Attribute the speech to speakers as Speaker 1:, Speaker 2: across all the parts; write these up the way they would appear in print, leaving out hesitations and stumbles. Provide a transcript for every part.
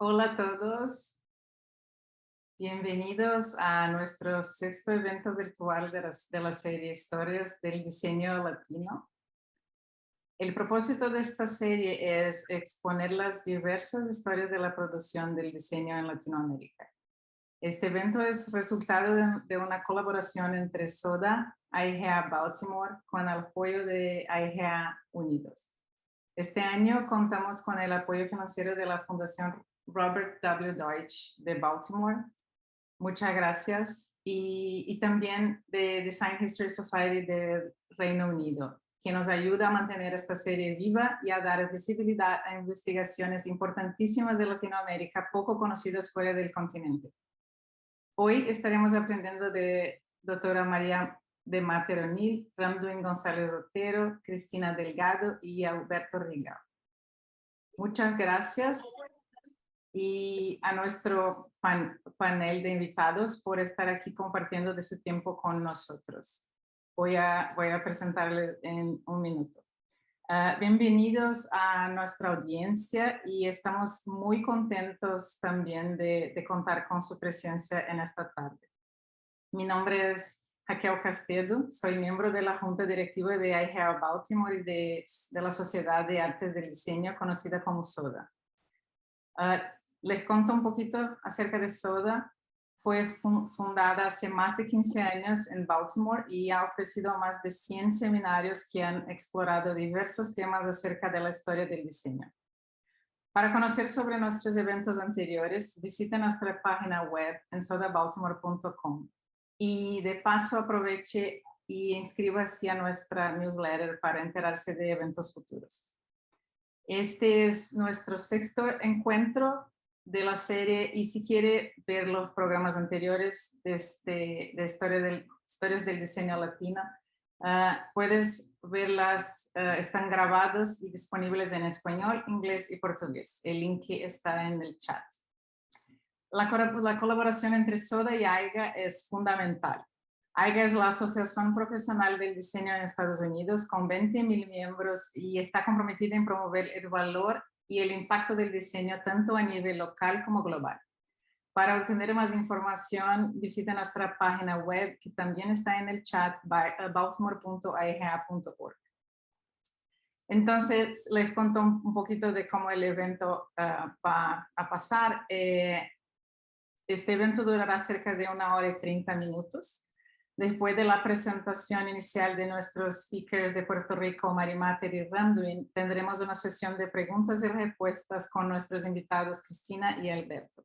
Speaker 1: Hola a todos, bienvenidos a nuestro sexto evento virtual de la serie Historias del Diseño Latino. El propósito de esta serie es exponer las diversas historias de la producción del diseño en Latinoamérica. Este evento es resultado de una colaboración entre SODA, AIGA Baltimore, con el apoyo de AIGA Unidos. Este año contamos con el apoyo financiero de la Fundación Robert W. Deutsch de Baltimore. Muchas gracias. Y también de Design History Society del Reino Unido, que nos ayuda a mantener esta serie viva y a dar visibilidad a investigaciones importantísimas de Latinoamérica poco conocidas fuera del continente. Hoy estaremos aprendiendo de doctora María de Mater O'Neill, Ramduin González Otero, Cristina Delgado y Alberto Riga. Muchas gracias y a nuestro panel de invitados por estar aquí compartiendo de su tiempo con nosotros. Voy a presentarles en un minuto. Bienvenidos a nuestra audiencia y estamos muy contentos también de contar con su presencia en esta tarde. Mi nombre es Raquel Castedo, soy miembro de la Junta Directiva de AIGA Baltimore y de la Sociedad de Artes del Diseño, conocida como SODA. Les cuento un poquito acerca de SODA. Fue fundada hace más de 15 años en Baltimore y ha ofrecido más de 100 seminarios que han explorado diversos temas acerca de la historia del diseño. Para conocer sobre nuestros eventos anteriores, visite nuestra página web en sodabaltimore.com y de paso aproveche y inscríbase a nuestra newsletter para enterarse de eventos futuros. Este es nuestro sexto encuentro de la serie y si quiere ver los programas anteriores de Historias del Diseño Latino, puedes verlas, están grabados y disponibles en español, inglés y portugués. El link está en el chat. La colaboración entre SODA y AIGA es fundamental. AIGA es la Asociación Profesional del Diseño en Estados Unidos con 20,000 miembros y está comprometida en promover el valor y el impacto del diseño tanto a nivel local como global. Para obtener más información, visita nuestra página web que también está en el chat baltimore.aiga.org. Entonces, les cuento un poquito de cómo el evento va a pasar. Este evento durará cerca de 1 hora y 30 minutos. Después de la presentación inicial de nuestros speakers de Puerto Rico, Marimater y Ramduin, tendremos una sesión de preguntas y respuestas con nuestros invitados Cristina y Alberto.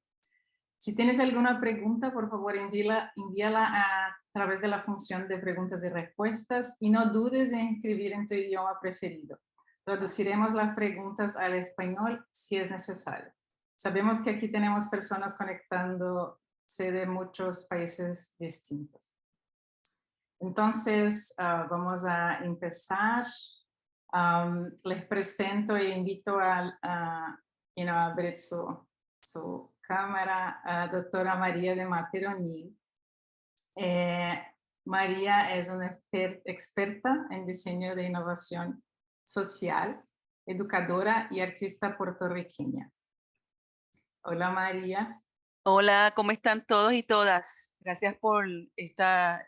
Speaker 1: Si tienes alguna pregunta, por favor envíala a través de la función de preguntas y respuestas y no dudes en escribir en tu idioma preferido. Traduciremos las preguntas al español si es necesario. Sabemos que aquí tenemos personas conectándose de muchos países distintos. Entonces, vamos a empezar. Les presento e invito a abrir su cámara a doctora María de Mater O'Neill. María es una experta en diseño de innovación social, educadora y artista puertorriqueña. Hola María.
Speaker 2: Hola, ¿cómo están todos y todas? Gracias por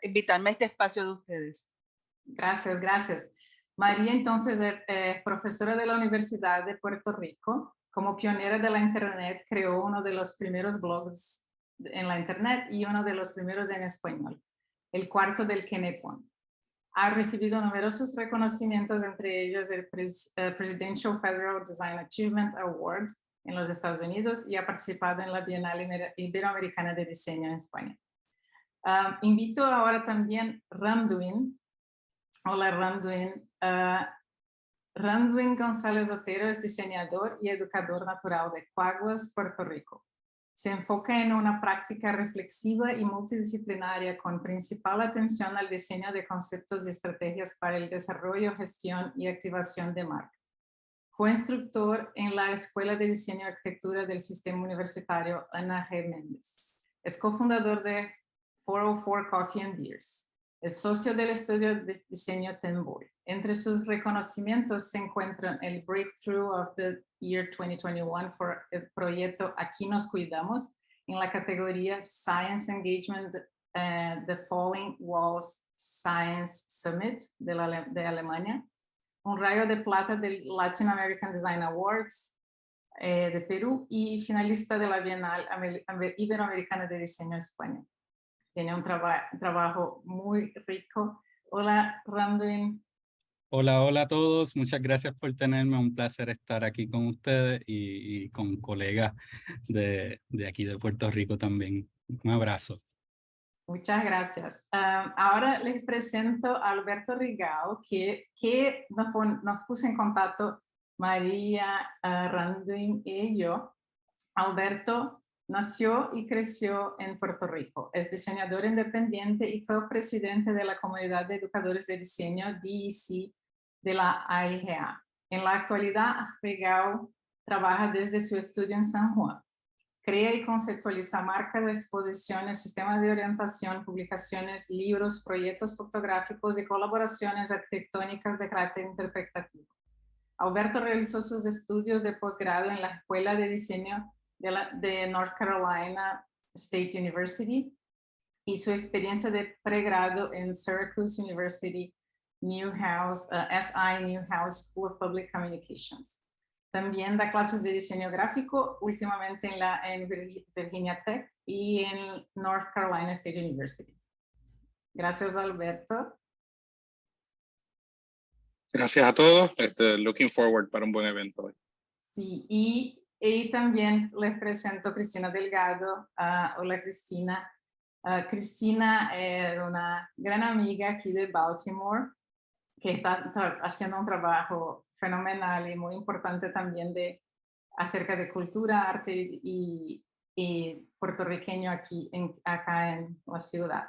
Speaker 2: invitarme a este espacio de ustedes.
Speaker 1: Gracias, gracias. María entonces es profesora de la Universidad de Puerto Rico. Como pionera de la Internet, creó uno de los primeros blogs en la Internet y uno de los primeros en español, El Cuarto del Quenepón. Ha recibido numerosos reconocimientos, entre ellos el Presidential Federal Design Achievement Award en los Estados Unidos y ha participado en la Bienal Iberoamericana de Diseño en España. Invito ahora también Ramduin. Hola Ramduin. Ramduin González Otero es diseñador y educador natural de Caguas, Puerto Rico. Se enfoca en una práctica reflexiva y multidisciplinaria con principal atención al diseño de conceptos y estrategias para el desarrollo, gestión y activación de marca. Fue instructor en la Escuela de Diseño y Arquitectura del Sistema Universitario Ana G. Méndez. Es cofundador de 404 Coffee and Beers. Es socio del estudio de diseño Tenboy. Entre sus reconocimientos se encuentran el Breakthrough of the Year 2021 por el proyecto Aquí nos cuidamos en la categoría Science Engagement, The Falling Walls Science Summit de Alemania, un rayo de plata del Latin American Design Awards de Perú y finalista de la Bienal Iberoamericana de Diseño España. Tiene un trabajo muy rico. Hola, Randuin.
Speaker 3: Hola, hola a todos. Muchas gracias por tenerme. Un placer estar aquí con ustedes y con colegas de aquí de Puerto Rico también. Un abrazo.
Speaker 1: Muchas gracias. Ahora les presento a Alberto Rigao, que nos puso en contacto María Randuin y yo. Alberto nació y creció en Puerto Rico. Es diseñador independiente y co-presidente de la Comunidad de Educadores de Diseño DEC de la AIGA. En la actualidad, Rigao trabaja desde su estudio en San Juan. Crea y conceptualiza marcas de exposiciones, sistemas de orientación, publicaciones, libros, proyectos fotográficos y colaboraciones arquitectónicas de carácter interpretativo. Alberto realizó sus estudios de posgrado en la Escuela de Diseño de North Carolina State University y su experiencia de pregrado en Syracuse University Newhouse, SI Newhouse School of Public Communications. También da clases de diseño gráfico, últimamente en Virginia Tech y en North Carolina State University. Gracias, Alberto.
Speaker 4: Gracias a todos. Looking forward para un buen evento hoy.
Speaker 1: Sí, y también les presento a Cristina Delgado. Hola, Cristina. Cristina es una gran amiga aquí de Baltimore que está haciendo un trabajo fenomenal y muy importante también acerca de cultura, arte y puertorriqueño acá en la ciudad.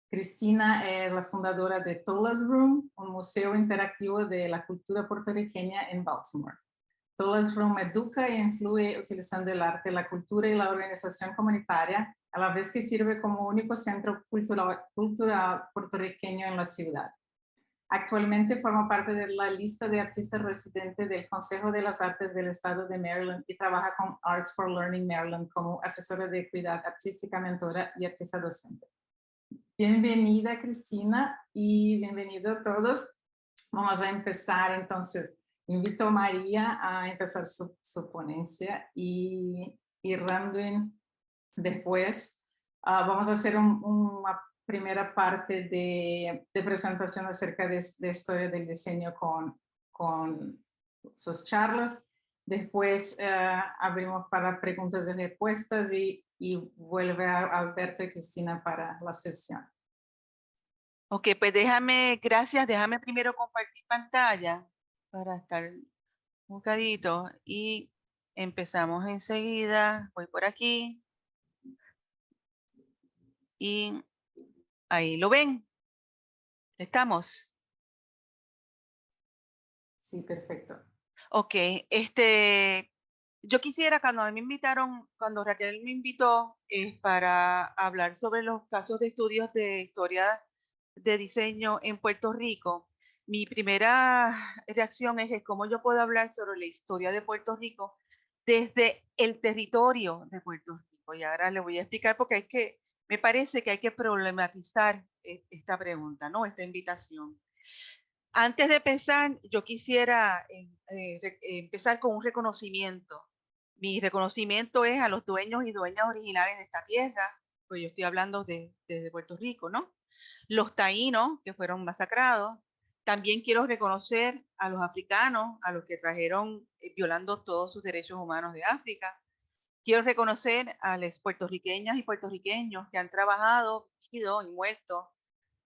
Speaker 1: Cristina es la fundadora de Tolas Room, un museo interactivo de la cultura puertorriqueña en Baltimore. Tolas Room educa e influye utilizando el arte, la cultura y la organización comunitaria, a la vez que sirve como único centro cultural puertorriqueño en la ciudad. Actualmente forma parte de la lista de artistas residentes del Consejo de las Artes del Estado de Maryland y trabaja con Arts for Learning Maryland como asesora de equidad artística, mentora y artista docente. Bienvenida, Cristina, y bienvenido a todos. Vamos a empezar entonces. Invito a María a empezar su ponencia y Randuin después. Vamos a hacer una primera parte de presentación acerca de historia del diseño con sus charlas. Después abrimos para preguntas y respuestas y vuelve a Alberto y Cristina para la sesión.
Speaker 2: Ok, pues gracias, déjame primero compartir pantalla para estar buscadito y empezamos enseguida. Voy por aquí y ahí lo ven. ¿Estamos?
Speaker 1: Sí, perfecto.
Speaker 2: Ok, yo quisiera, cuando me invitaron, cuando Raquel me invitó, para hablar sobre los casos de estudios de historia de diseño en Puerto Rico, mi primera reacción es cómo yo puedo hablar sobre la historia de Puerto Rico desde el territorio de Puerto Rico. Y ahora le voy a explicar porque me parece que hay que problematizar esta pregunta, ¿no? Esta invitación. Antes de empezar, yo quisiera empezar con un reconocimiento. Mi reconocimiento es a los dueños y dueñas originales de esta tierra, pues yo estoy hablando desde Puerto Rico, ¿no? Los taínos que fueron masacrados. También quiero reconocer a los africanos, a los que trajeron violando todos sus derechos humanos de África. Quiero reconocer a las puertorriqueñas y puertorriqueños que han trabajado, vivido y muerto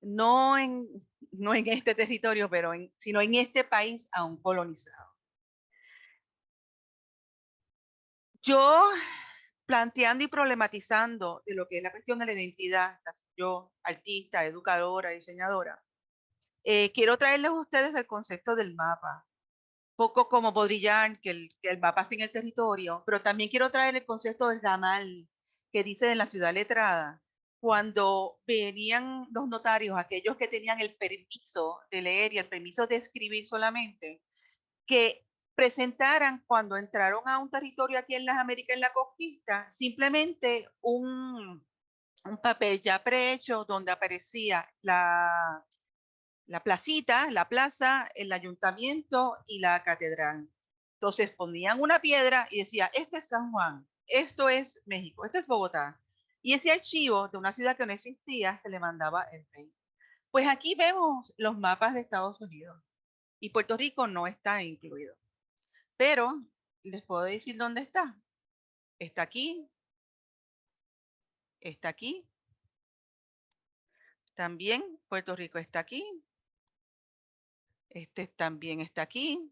Speaker 2: no en este territorio, sino en este país aún colonizado. Yo, planteando y problematizando de lo que es la cuestión de la identidad, yo, artista, educadora, diseñadora, quiero traerles a ustedes el concepto del mapa, poco como Baudrillard, que el mapa sin el territorio, pero también quiero traer el concepto del ramal, que dice en la ciudad letrada, cuando venían los notarios, aquellos que tenían el permiso de leer y el permiso de escribir solamente, que presentaran cuando entraron a un territorio aquí en las Américas, en la conquista, simplemente un papel ya prehecho donde aparecía la placita, la plaza, el ayuntamiento y la catedral. Entonces ponían una piedra y decía, esto es San Juan, esto es México, esto es Bogotá. Y ese archivo de una ciudad que no existía se le mandaba el rey. Pues aquí vemos los mapas de Estados Unidos y Puerto Rico no está incluido. Pero les puedo decir dónde está. Está aquí. Está aquí. También Puerto Rico está aquí. Este también está aquí.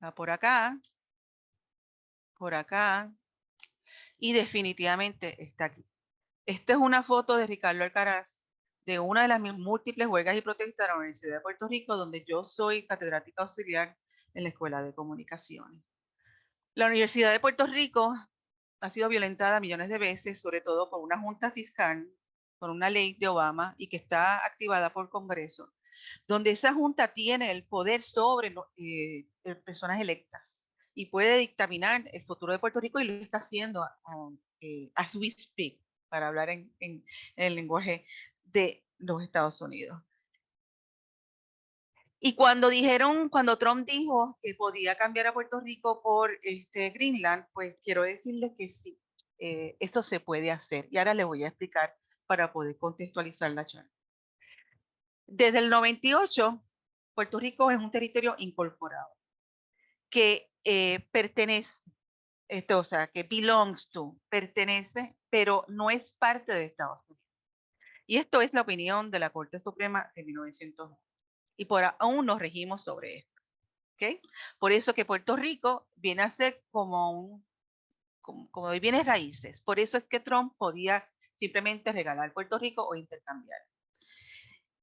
Speaker 2: Va por acá. Por acá. Y definitivamente está aquí. Esta es una foto de Ricardo Alcaraz de una de las múltiples huelgas y protestas de la Universidad de Puerto Rico, donde yo soy catedrática auxiliar en la Escuela de Comunicaciones. La Universidad de Puerto Rico ha sido violentada millones de veces, sobre todo por una junta fiscal, por una ley de Obama y que está activada por Congreso, donde esa junta tiene el poder sobre personas electas y puede dictaminar el futuro de Puerto Rico y lo está haciendo as we speak, para hablar en el lenguaje de los Estados Unidos. Y cuando Trump dijo que podía cambiar a Puerto Rico por Greenland, pues quiero decirles que sí, eso se puede hacer. Y ahora les voy a explicar para poder contextualizar la charla. Desde el 98, Puerto Rico es un territorio incorporado que pertenece, o sea, que belongs to, pertenece, pero no es parte de Estados Unidos. Y esto es la opinión de la Corte Suprema de 1901. Y por aún nos regimos sobre esto. ¿Okay? Por eso que Puerto Rico viene a ser como de bienes raíces. Por eso es que Trump podía simplemente regalar Puerto Rico o intercambiar.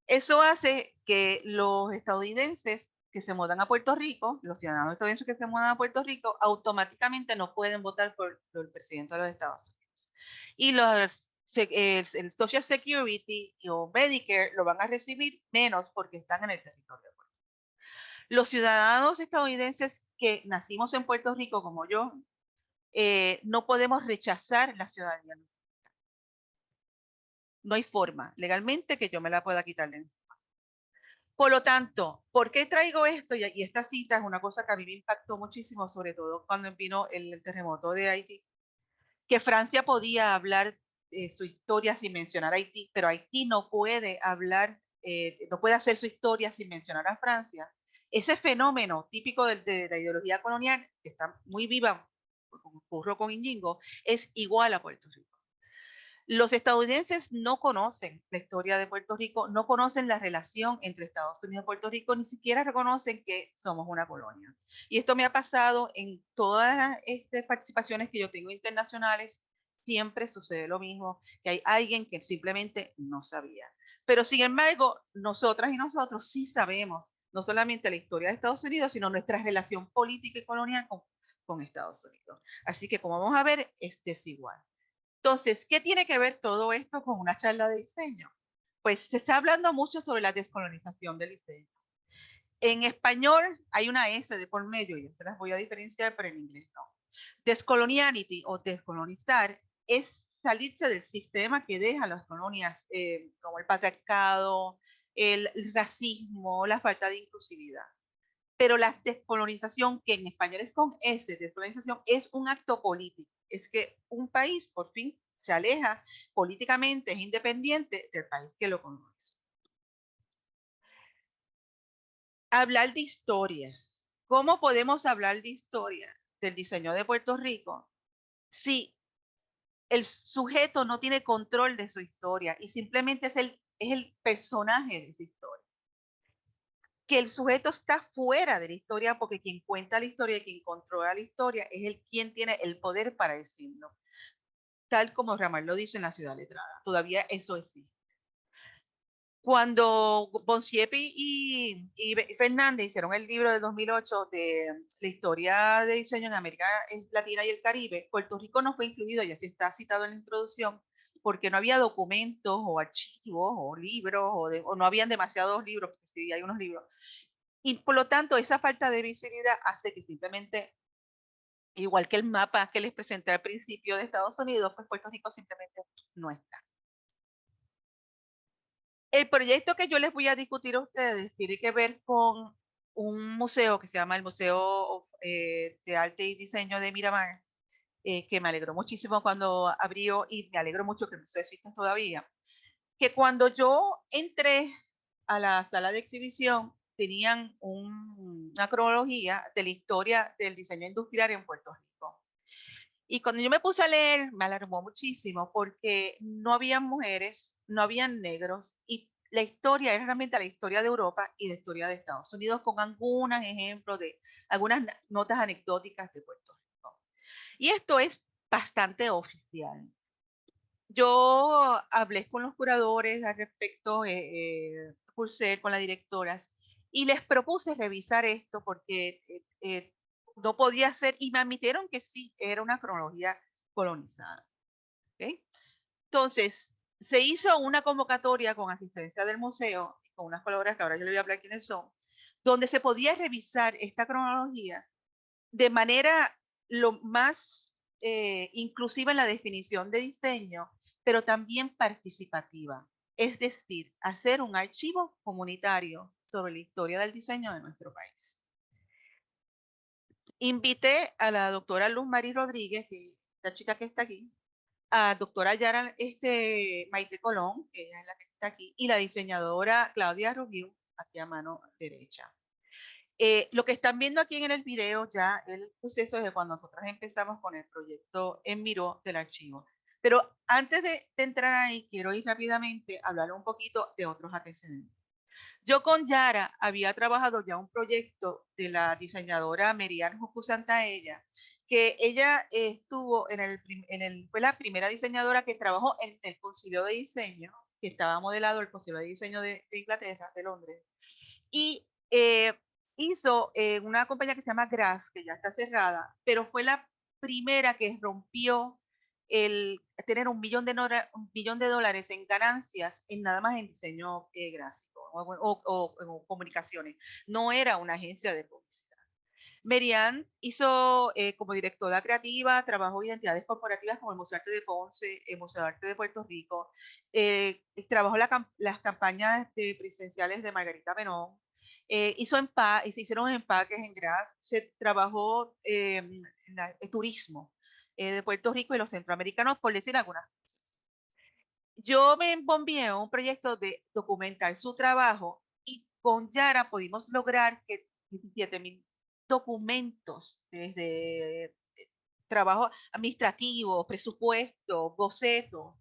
Speaker 2: Eso hace que los estadounidenses que se mudan a Puerto Rico, los ciudadanos estadounidenses que se mudan a Puerto Rico, automáticamente no pueden votar por el presidente de los Estados Unidos. Y el Social Security o Medicare lo van a recibir menos porque están en el territorio. Los ciudadanos estadounidenses que nacimos en Puerto Rico, como yo, no podemos rechazar la ciudadanía. No hay forma legalmente que yo me la pueda quitar de encima. Por lo tanto, ¿por qué traigo esto? Y esta cita es una cosa que a mí me impactó muchísimo, sobre todo cuando vino el terremoto de Haití, que Francia podía hablar su historia sin mencionar a Haití, pero Haití no puede hablar, no puede hacer su historia sin mencionar a Francia. Ese fenómeno típico de la ideología colonial, que está muy viva, como ocurrió con Íñigo, es igual a Puerto Rico. Los estadounidenses no conocen la historia de Puerto Rico, no conocen la relación entre Estados Unidos y Puerto Rico, ni siquiera reconocen que somos una colonia. Y esto me ha pasado en todas las participaciones que yo tengo internacionales, siempre sucede lo mismo, que hay alguien que simplemente no sabía. Pero sin embargo, nosotras y nosotros sí sabemos, no solamente la historia de Estados Unidos, sino nuestra relación política y colonial con Estados Unidos. Así que como vamos a ver, es desigual. Entonces, ¿qué tiene que ver todo esto con una charla de diseño? Pues se está hablando mucho sobre la descolonización del diseño. En español hay una S de por medio, y se las voy a diferenciar, pero en inglés no. Descoloniality o descolonizar es salirse del sistema que deja las colonias, como el patriarcado, el racismo, la falta de inclusividad. Pero la descolonización, que en español es con S, descolonización, es un acto político. Es que un país por fin se aleja políticamente, es independiente del país que lo conoce. Hablar de historia. ¿Cómo podemos hablar de historia del diseño de Puerto Rico si el sujeto no tiene control de su historia y simplemente es el personaje de esa historia? Que el sujeto está fuera de la historia porque quien cuenta la historia y quien controla la historia es quien tiene el poder para decirlo. Tal como Ramal lo dice en La Ciudad Letrada. Todavía eso existe. Cuando Bonsiepi y Fernández hicieron el libro de 2008 de la historia de diseño en América Latina y el Caribe, Puerto Rico no fue incluido, ya se está citado en la introducción, porque no había documentos o archivos o libros o no habían demasiados libros, porque sí hay unos libros. Y por lo tanto, esa falta de visibilidad hace que simplemente, igual que el mapa que les presenté al principio de Estados Unidos, pues Puerto Rico simplemente no está. El proyecto que yo les voy a discutir a ustedes tiene que ver con un museo que se llama el Museo de Arte y Diseño de Miramar, que me alegró muchísimo cuando abrió y me alegro mucho que el museo exista todavía. Que cuando yo entré a la sala de exhibición, tenían una cronología de la historia del diseño industrial en Puerto Rico. Y cuando yo me puse a leer, me alarmó muchísimo porque no había mujeres, no habían negros y la historia era realmente la historia de Europa y la historia de Estados Unidos con algunos ejemplos de algunas notas anecdóticas de Puerto Rico. Y esto es bastante oficial. Yo hablé con los curadores al respecto, Pulser, con las directoras, y les propuse revisar esto porque no podía ser, y me admitieron que sí, era una cronología colonizada. ¿Okay? Entonces, se hizo una convocatoria con asistencia del museo, con unas palabras que ahora yo le voy a hablar quiénes son, donde se podía revisar esta cronología de manera lo más inclusiva en la definición de diseño, pero también participativa. Es decir, hacer un archivo comunitario sobre la historia del diseño de nuestro país. Invité a la doctora Luz Mari Rodríguez, que esta chica que está aquí, a doctora Yara Maite Colón, que ella es la que está aquí, y la diseñadora Claudia Rubio, aquí a mano derecha. Lo que están viendo aquí en el video ya el proceso de cuando nosotros empezamos con el proyecto en Miró del archivo. Pero antes de entrar ahí, quiero ir rápidamente a hablar un poquito de otros antecedentes. Yo con Yara había trabajado ya un proyecto de la diseñadora Merian Jucu Santaella, que ella estuvo fue la primera diseñadora que trabajó en el Concilio de Diseño, que estaba modelado el Concilio de Diseño de Inglaterra, de Londres. Y hizo una compañía que se llama Graph, que ya está cerrada, pero fue la primera que rompió el tener $1 billón en ganancias en nada más en diseño gráfico o comunicaciones. No era una agencia de publicidad. Merian hizo como directora creativa, trabajó identidades corporativas como el Museo de Arte de Ponce, el Museo de Arte de Puerto Rico, trabajó las campañas presenciales de Margarita Menón, se hicieron empaques en Graph, se trabajó el turismo de Puerto Rico y los centroamericanos, por decir algunas cosas. Yo me bombeé un proyecto de documentar su trabajo y con Yara pudimos lograr que 17,000 documentos desde trabajo administrativo, presupuesto, boceto,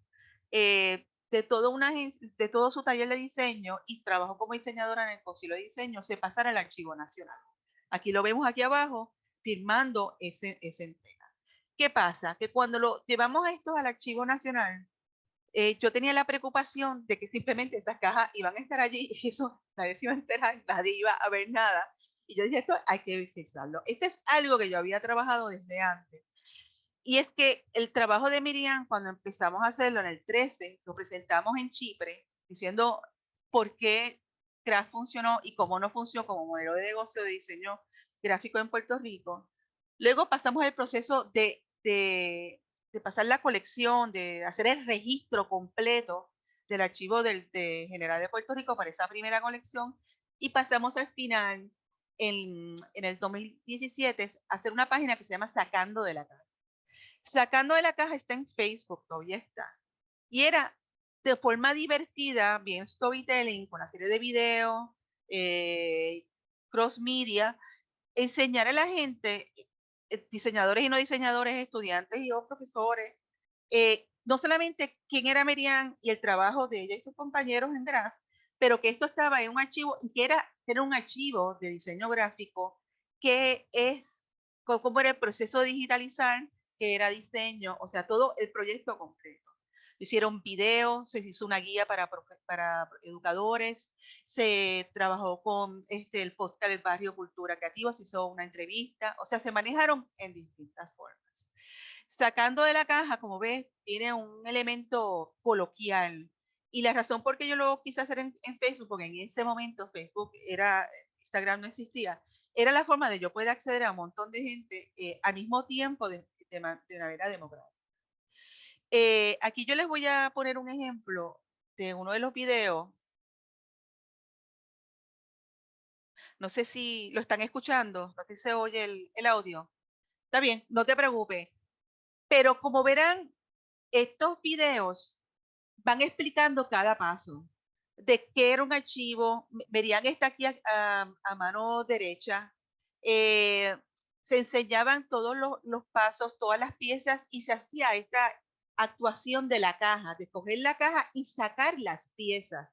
Speaker 2: de todo su taller de diseño y trabajo como diseñadora en el Concilio de Diseño, se pasara al Archivo Nacional. Aquí lo vemos aquí abajo, firmando esa entrega. ¿Qué pasa? Que cuando lo llevamos a esto al Archivo Nacional, yo tenía la preocupación de que simplemente esas cajas iban a estar allí y eso nadie se iba a enterar, nadie iba a ver nada. Y yo dije, esto hay que visitarlo. Este es algo que yo había trabajado desde antes. Y es que el trabajo de Miriam, cuando empezamos a hacerlo en el 13, lo presentamos en Chipre, diciendo por qué Craft funcionó y cómo no funcionó como modelo de negocio de diseño gráfico en Puerto Rico. Luego pasamos el proceso de pasar la colección, de hacer el registro completo del archivo general de Puerto Rico para esa primera colección y pasamos al final, en el 2017, a hacer una página que se llama Sacando de la Caja. Sacando de la Caja está en Facebook, todavía está. Y era de forma divertida, bien storytelling, con una serie de videos, cross media, enseñar a la gente, diseñadores y no diseñadores, estudiantes y profesores, no solamente quién era Merian y el trabajo de ella y sus compañeros en Graph, pero que esto estaba en un archivo y que era un archivo de diseño gráfico que es cómo era el proceso de digitalizar, que era diseño, o sea, todo el proyecto completo. hicieron videos, se hizo una guía para educadores, se trabajó con el podcast del barrio Cultura Creativa, se hizo una entrevista, o sea, se manejaron en distintas formas. Sacando de la caja, como ves, tiene un elemento coloquial. Y la razón por qué yo lo quise hacer en Facebook, porque en ese momento Facebook Instagram no existía, era la forma de yo poder acceder a un montón de gente al mismo tiempo de manera democrática. Aquí yo les voy a poner un ejemplo de uno de los videos. No sé si lo están escuchando, no sé si se oye el audio. Está bien, no te preocupes. Pero como verán, estos videos van explicando cada paso de qué era un archivo. Verían está aquí a mano derecha. Se enseñaban todos los pasos, todas las piezas y se hacía esta actuación de la caja, de coger la caja y sacar las piezas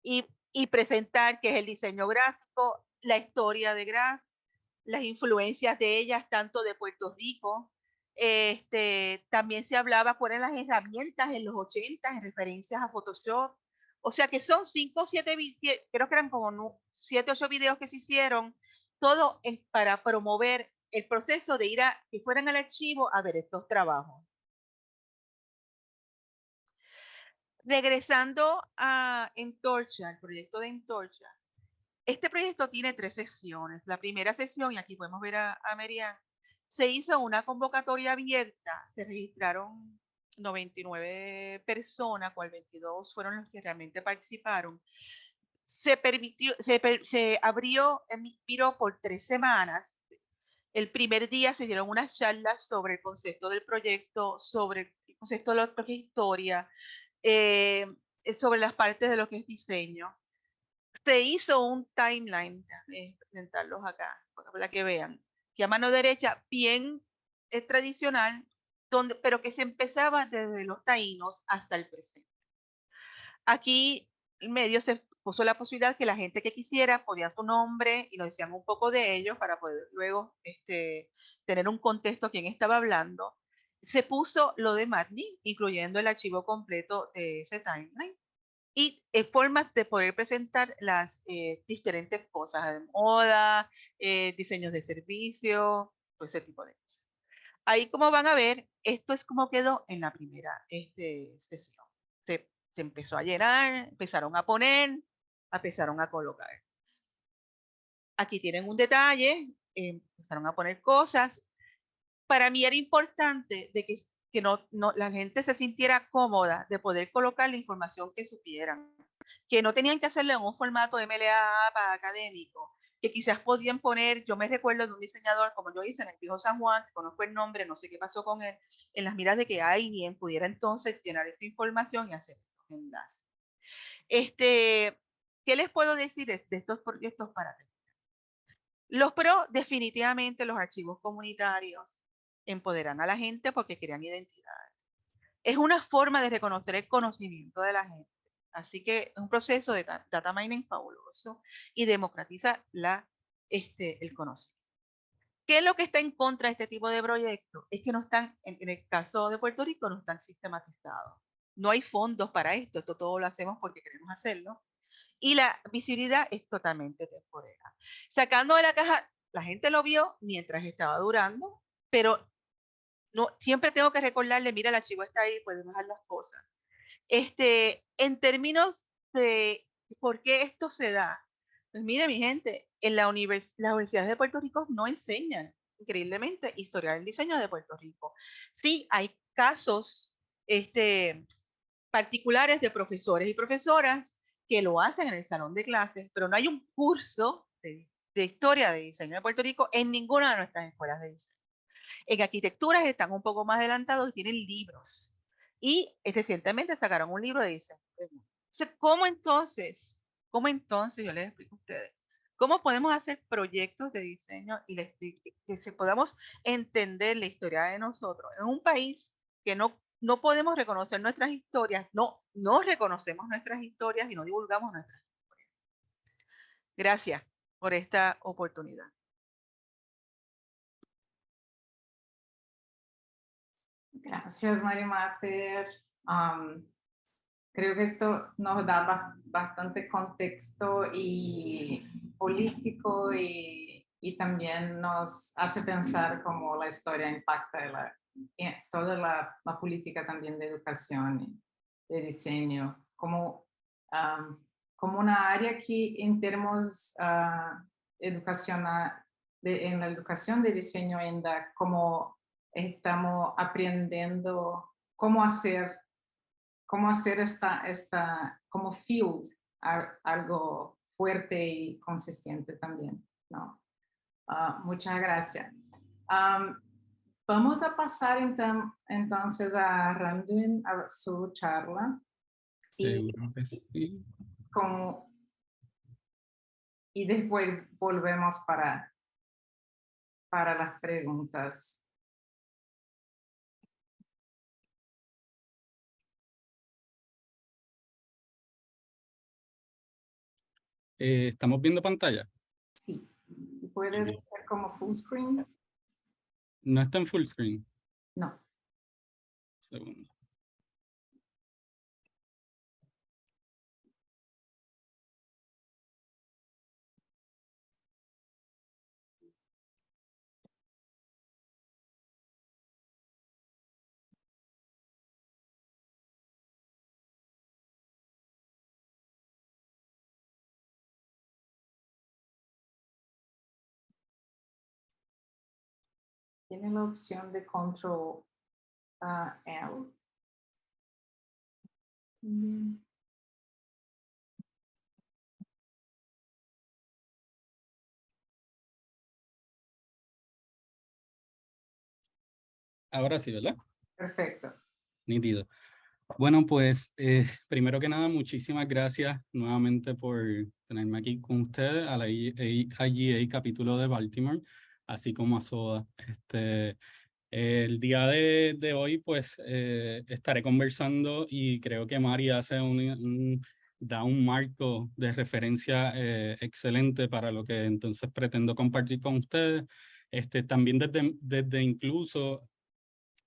Speaker 2: y presentar qué es el diseño gráfico, la historia de Graph, las influencias de ellas, tanto de Puerto Rico. También se hablaba cuáles eran las herramientas en los 80 en referencias a Photoshop. O sea que son 5 o 7, creo que eran como 7 o 8 videos que se hicieron, todo para promover el proceso de ir que fueran al archivo a ver estos trabajos. Regresando a Entorcha, el proyecto de Entorcha. Este proyecto tiene 3 secciones. La primera sección, y aquí podemos ver a Merian, se hizo una convocatoria abierta. Se registraron 99 personas, cual 22 fueron los que realmente participaron. Se abrió el Miro por 3 semanas. El primer día se dieron unas charlas sobre el concepto del proyecto, sobre el concepto de lo que es historia, sobre las partes de lo que es diseño. Se hizo un timeline, presentarlos acá, para que vean, que a mano derecha, bien tradicional, pero que se empezaba desde los taínos hasta el presente. Aquí en medio se puso la posibilidad que la gente que quisiera ponía su nombre y nos decían un poco de ellos para poder luego tener un contexto quién estaba hablando. Se puso lo de Matni, incluyendo el archivo completo de ese timeline. Y formas de poder presentar las diferentes cosas de moda, diseños de servicio, todo ese tipo de cosas. Ahí como van a ver, esto es como quedó en la primera sesión. Se empezó a llenar, empezaron a poner, empezaron a colocar. Aquí tienen un detalle, empezaron a poner cosas. Para mí era importante de que la gente se sintiera cómoda de poder colocar la información que supieran, que no tenían que hacerlo en un formato MLA para académico, que quizás podían poner, yo me recuerdo de un diseñador, como yo hice en el Pijo San Juan, que conozco el nombre, no sé qué pasó con él, en las miras de que alguien pudiera entonces llenar esta información y hacer estos enlaces. ¿Qué les puedo decir de estos proyectos para terminar? Los PRO, definitivamente los archivos comunitarios empoderan a la gente porque crean identidades. Es una forma de reconocer el conocimiento de la gente. Así que es un proceso de data mining fabuloso y democratiza el conocimiento. ¿Qué es lo que está en contra de este tipo de proyectos? Es que no están, en el caso de Puerto Rico, no están sistematizados. No hay fondos para esto. Esto todo lo hacemos porque queremos hacerlo. Y la visibilidad es totalmente temporera. Sacando de la caja, la gente lo vio mientras estaba durando, pero no, siempre tengo que recordarle, mira, el archivo está ahí, puedes bajar las cosas. En términos de por qué esto se da, pues mire, mi gente, en las universidades de Puerto Rico no enseñan, increíblemente, historia del diseño de Puerto Rico. Sí, hay casos particulares de profesores y profesoras que lo hacen en el salón de clases, pero no hay un curso de historia de diseño de Puerto Rico en ninguna de nuestras escuelas de diseño. En arquitecturas están un poco más adelantados y tienen libros. Y recientemente sacaron un libro de diseño. Entonces, ¿cómo entonces, yo les explico a ustedes, cómo podemos hacer proyectos de diseño y que podamos entender la historia de nosotros en un país que no podemos reconocer nuestras historias, no reconocemos nuestras historias y no divulgamos nuestras historias? Gracias por esta oportunidad.
Speaker 1: Gracias, Mari Mater. Creo que esto nos da bastante contexto y político y también nos hace pensar cómo la historia impacta toda la política también de educación y de diseño, como una área que en términos educacional, en la educación de diseño ainda como estamos aprendiendo cómo hacer como field algo fuerte y consistente también, ¿no? Muchas gracias. Vamos a pasar entonces a Randuin a su charla.
Speaker 3: Seguro que sí.
Speaker 1: Y después volvemos para las preguntas.
Speaker 3: ¿Estamos viendo pantalla?
Speaker 1: Sí. ¿Puedes hacer como full screen?
Speaker 3: No está en full screen.
Speaker 1: No.
Speaker 3: Segundo.
Speaker 1: Tiene la opción de control L.
Speaker 3: Ahora sí, ¿verdad?
Speaker 1: Perfecto.
Speaker 3: Nítido. Bueno, pues primero que nada, muchísimas gracias nuevamente por tenerme aquí con ustedes a la IGA capítulo de Baltimore, así como a SOA. El día de hoy, pues estaré conversando y creo que Mari hace da un marco de referencia excelente para lo que entonces pretendo compartir con ustedes. También desde incluso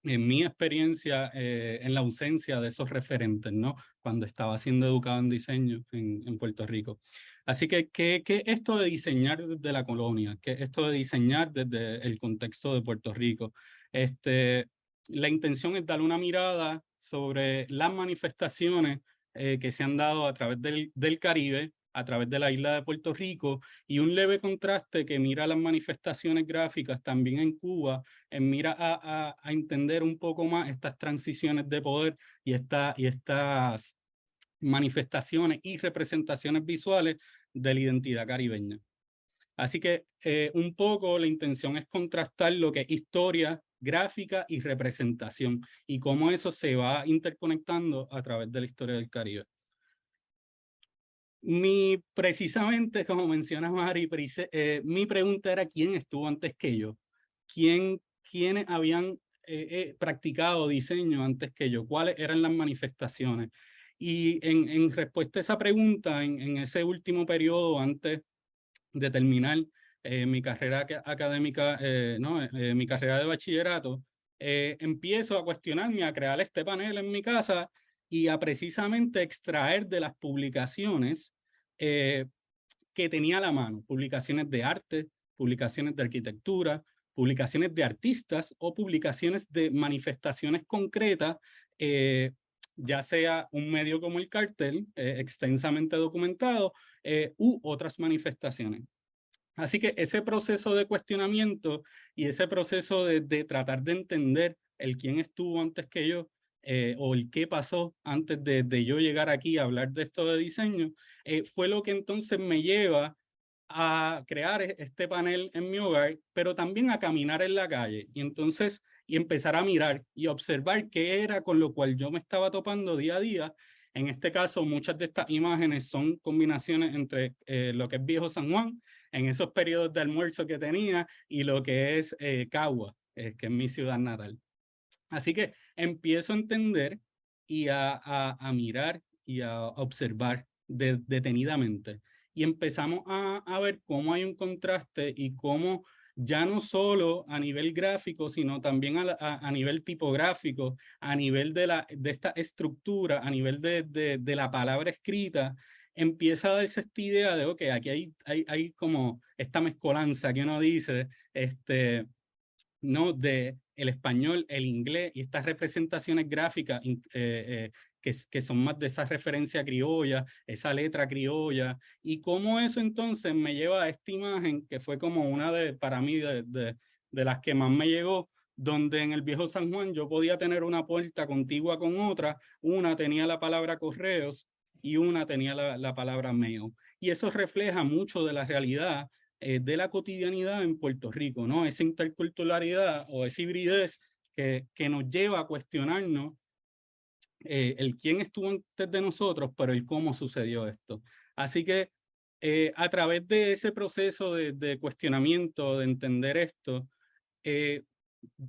Speaker 3: en mi experiencia en la ausencia de esos referentes, ¿no? Cuando estaba siendo educado en diseño en Puerto Rico. Así que, ¿qué esto de diseñar desde la colonia? ¿Qué esto de diseñar desde el contexto de Puerto Rico? La intención es dar una mirada sobre las manifestaciones que se han dado a través del Caribe, a través de la isla de Puerto Rico, y un leve contraste que mira las manifestaciones gráficas también en Cuba, en mira a entender un poco más estas transiciones de poder y estas manifestaciones y representaciones visuales de la identidad caribeña. Así que un poco la intención es contrastar lo que es historia, gráfica y representación y cómo eso se va interconectando a través de la historia del Caribe. Precisamente, como menciona Mari, mi pregunta era ¿quién estuvo antes que yo? ¿Quiénes habían practicado diseño antes que yo? ¿Cuáles eran las manifestaciones? Y en respuesta a esa pregunta, en ese último periodo antes de terminar mi carrera académica, mi carrera de bachillerato, empiezo a cuestionarme, a crear este panel en mi casa y a precisamente extraer de las publicaciones que tenía a la mano, publicaciones de arte, publicaciones de arquitectura, publicaciones de artistas o publicaciones de manifestaciones concretas, ya sea un medio como el cartel, extensamente documentado, u otras manifestaciones. Así que ese proceso de cuestionamiento y ese proceso de tratar de entender el quién estuvo antes que yo, o el qué pasó antes de yo llegar aquí a hablar de esto de diseño, fue lo que entonces me lleva a crear este panel en mi hogar, pero también a caminar en la calle y empezar a mirar y observar qué era con lo cual yo me estaba topando día a día. En este caso, muchas de estas imágenes son combinaciones entre lo que es Viejo San Juan, en esos periodos de almuerzo que tenía, y lo que es Cagua, que es mi ciudad natal. Así que empiezo a entender y a mirar y a observar detenidamente. Y empezamos a ver cómo hay un contraste y cómo ya no solo a nivel gráfico, sino también a nivel tipográfico, a nivel de esta estructura, a nivel de la palabra escrita, empieza a darse esta idea de, ok, aquí hay como esta mezcolanza que uno dice, ¿no? De el español, el inglés y estas representaciones gráficas que son más de esa referencia criolla, esa letra criolla, y cómo eso entonces me lleva a esta imagen que fue como una para mí, de las que más me llegó, donde en el viejo San Juan yo podía tener una puerta contigua con otra, una tenía la palabra correos y una tenía la palabra mail. Y eso refleja mucho de la realidad de la cotidianidad en Puerto Rico, ¿no? Esa interculturalidad o esa hibridez que nos lleva a cuestionarnos el quién estuvo antes de nosotros, pero el cómo sucedió esto. Así que a través de ese proceso de cuestionamiento, de entender esto,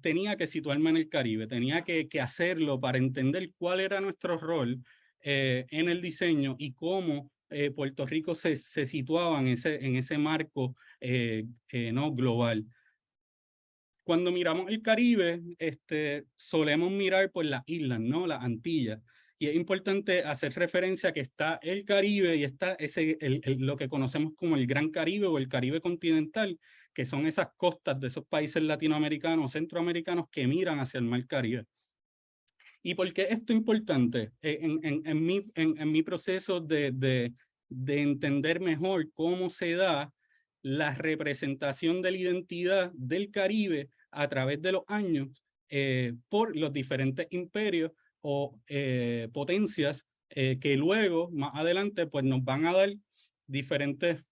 Speaker 3: tenía que situarme en el Caribe, tenía que hacerlo para entender cuál era nuestro rol en el diseño y cómo Puerto Rico se situaba en ese marco no global. Cuando miramos el Caribe, solemos mirar por las islas, ¿no? Las Antillas. Y es importante hacer referencia a que está el Caribe y está lo que conocemos como el Gran Caribe o el Caribe continental, que son esas costas de esos países latinoamericanos, centroamericanos que miran hacia el Mar Caribe. ¿Y por qué esto es importante? En mi proceso de entender mejor cómo se da la representación de la identidad del Caribe a través de los años por los diferentes imperios o potencias que luego, más adelante, pues nos van a dar diferentes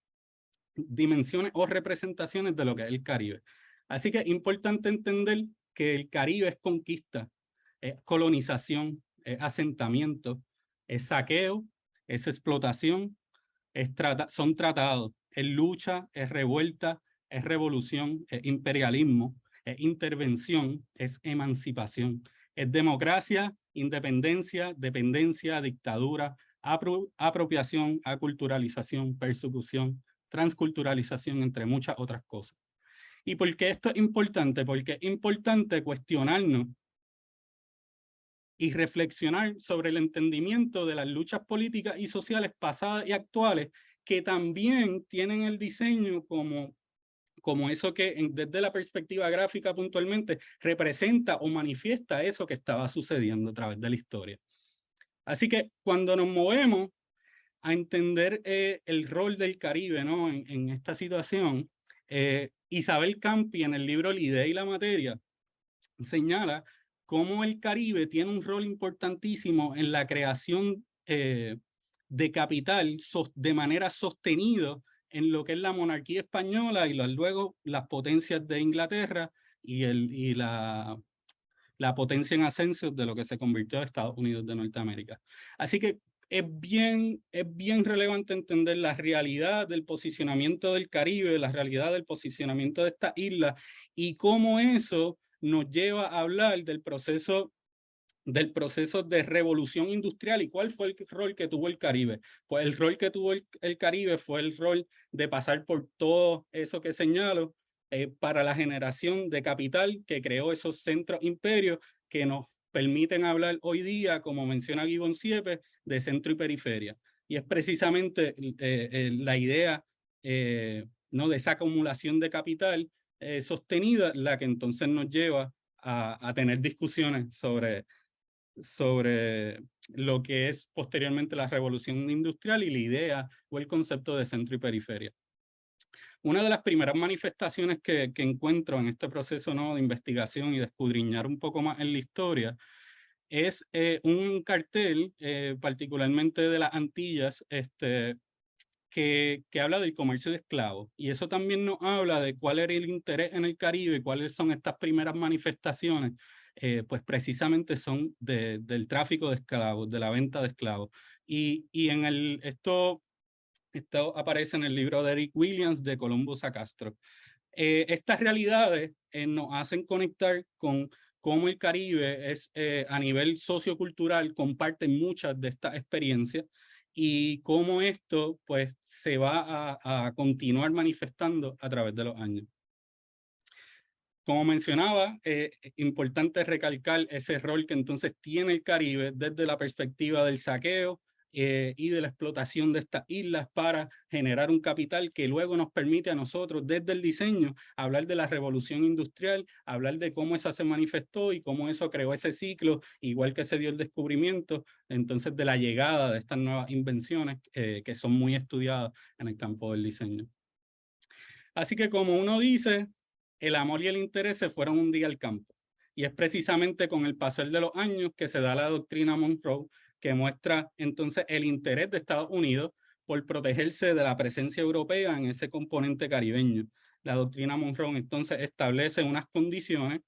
Speaker 3: dimensiones o representaciones de lo que es el Caribe. Así que es importante entender que el Caribe es conquista, es colonización, es asentamiento, es saqueo, es explotación, son tratados, es lucha, es revuelta, es revolución, es imperialismo, es intervención, es emancipación, es democracia, independencia, dependencia, dictadura, apropiación, aculturalización, persecución, transculturalización, entre muchas otras cosas. ¿Y por qué esto es importante? Porque es importante cuestionarnos y reflexionar sobre el entendimiento de las luchas políticas y sociales pasadas y actuales que también tienen el diseño como eso que desde la perspectiva gráfica puntualmente representa o manifiesta eso que estaba sucediendo a través de la historia. Así que cuando nos movemos a entender el rol del Caribe, ¿no? en esta situación, Isabel Campi en el libro La idea y la materia señala cómo el Caribe tiene un rol importantísimo en la creación de capital de manera sostenida en lo que es la monarquía española y luego las potencias de Inglaterra y la potencia en ascenso de lo que se convirtió en Estados Unidos de Norteamérica. Así que es bien relevante entender la realidad del posicionamiento del Caribe, la realidad del posicionamiento de esta isla y cómo eso nos lleva a hablar del proceso de revolución industrial. ¿Y cuál fue el rol que tuvo el Caribe? Pues el rol que tuvo el Caribe fue el rol de pasar por todo eso que señalo para la generación de capital que creó esos centros imperios que nos permiten hablar hoy día, como menciona Gibbon Siepe, de centro y periferia. Y es precisamente la idea ¿no? de esa acumulación de capital sostenida la que entonces nos lleva a tener discusiones sobre lo que es posteriormente la revolución industrial y la idea o el concepto de centro y periferia. Una de las primeras manifestaciones que encuentro en este proceso, ¿no? de investigación y de escudriñar un poco más en la historia es un cartel, particularmente de las Antillas, que habla del comercio de esclavos. Y eso también nos habla de cuál era el interés en el Caribe y cuáles son estas primeras manifestaciones. Pues precisamente son del tráfico de esclavos, de la venta de esclavos. Y esto aparece en el libro de Eric Williams, de Columbus a Castro. Estas realidades nos hacen conectar con cómo el Caribe es, a nivel sociocultural, comparte muchas de estas experiencias y cómo esto pues, se va a continuar manifestando a través de los años. Como mencionaba, importante recalcar ese rol que entonces tiene el Caribe desde la perspectiva del saqueo y de la explotación de estas islas para generar un capital que luego nos permite a nosotros desde el diseño hablar de la revolución industrial, hablar de cómo esa se manifestó y cómo eso creó ese ciclo, igual que se dio el descubrimiento, entonces de la llegada de estas nuevas invenciones que son muy estudiadas en el campo del diseño. Así que como uno dice, el amor y el interés se fueron un día al campo. Y es precisamente con el pasar de los años que se da la doctrina Monroe, que muestra entonces el interés de Estados Unidos por protegerse de la presencia europea en ese componente caribeño. La doctrina Monroe entonces establece unas condiciones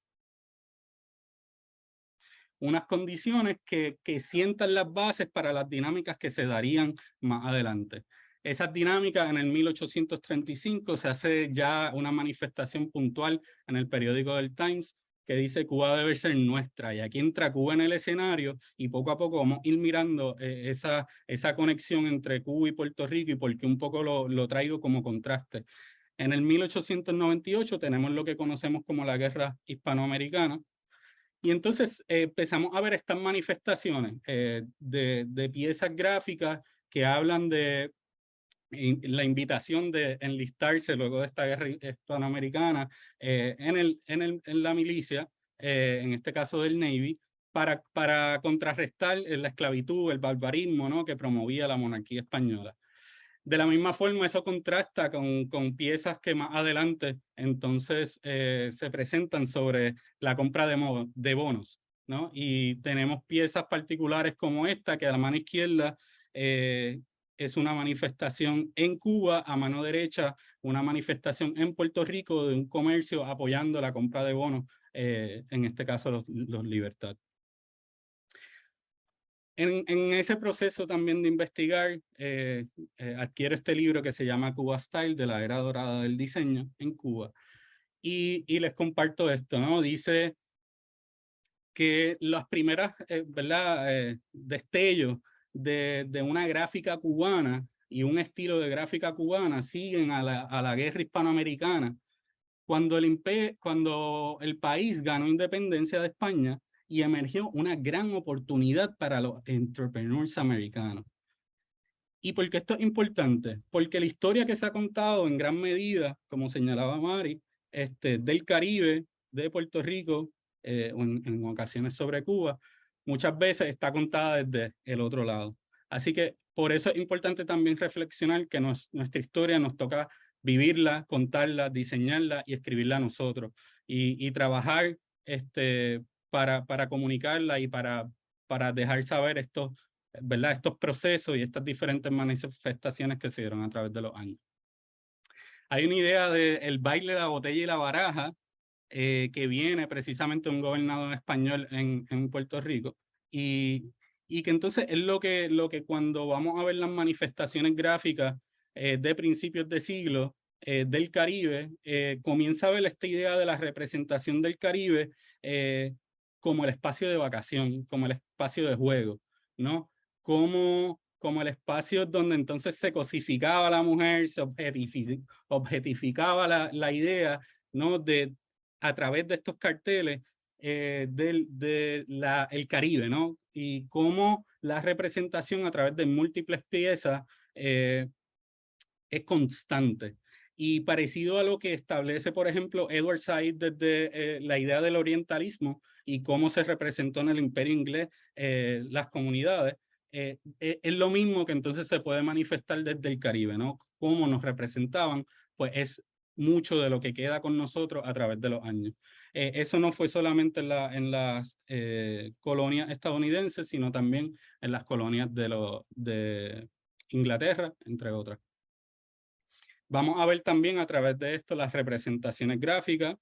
Speaker 3: que sientan las bases para las dinámicas que se darían más adelante. Esas dinámicas en el 1835 se hace ya una manifestación puntual en el periódico del Times que dice Cuba debe ser nuestra, y aquí entra Cuba en el escenario y poco a poco vamos a ir mirando esa conexión entre Cuba y Puerto Rico, y porque un poco lo traigo como contraste. En el 1898 tenemos lo que conocemos como la Guerra Hispanoamericana, y entonces empezamos a ver estas manifestaciones de piezas gráficas que hablan de la invitación de enlistarse luego de esta guerra hispanoamericana en la milicia, en este caso del Navy, para contrarrestar la esclavitud, el barbarismo, ¿no?, que promovía la monarquía española. De la misma forma, eso contrasta con piezas que más adelante entonces se presentan sobre la compra de bonos, ¿no? Y tenemos piezas particulares como esta, que a la mano izquierda es una manifestación en Cuba, a mano derecha una manifestación en Puerto Rico de un comercio apoyando la compra de bonos, en este caso los Libertad. En ese proceso también de investigar, adquiero este libro que se llama Cuba Style, de la era dorada del diseño en Cuba, y les comparto esto, ¿no? Dice que las primeras destellos de una gráfica cubana y un estilo de gráfica cubana siguen a la guerra hispanoamericana, cuando el país ganó independencia de España y emergió una gran oportunidad para los entrepreneurs americanos. ¿Y por qué esto es importante? Porque la historia que se ha contado en gran medida, como señalaba Mari, del Caribe, de Puerto Rico, o en ocasiones sobre Cuba, muchas veces está contada desde el otro lado. Así que por eso es importante también reflexionar que nuestra historia nos toca vivirla, contarla, diseñarla y escribirla a nosotros. Y trabajar para comunicarla y para dejar saber estos procesos y estas diferentes manifestaciones que se dieron a través de los años. Hay una idea del baile de la botella y la baraja, que viene precisamente de un gobernador español en Puerto Rico, y que entonces es lo que cuando vamos a ver las manifestaciones gráficas de principios de siglo del Caribe, comienza a ver esta idea de la representación del Caribe como el espacio de vacación, como el espacio de juego, ¿no? Como el espacio donde entonces se cosificaba a la mujer, se objetificaba la idea, ¿no?, a través de estos carteles el Caribe, ¿no? Y cómo la representación a través de múltiples piezas es constante. Y parecido a lo que establece, por ejemplo, Edward Said desde la idea del orientalismo y cómo se representó en el Imperio Inglés las comunidades, es lo mismo que entonces se puede manifestar desde el Caribe, ¿no? Cómo nos representaban, pues es mucho de lo que queda con nosotros a través de los años. Eso no fue solamente en las colonias estadounidenses, sino también en las colonias de Inglaterra, entre otras. Vamos a ver también a través de esto las representaciones gráficas,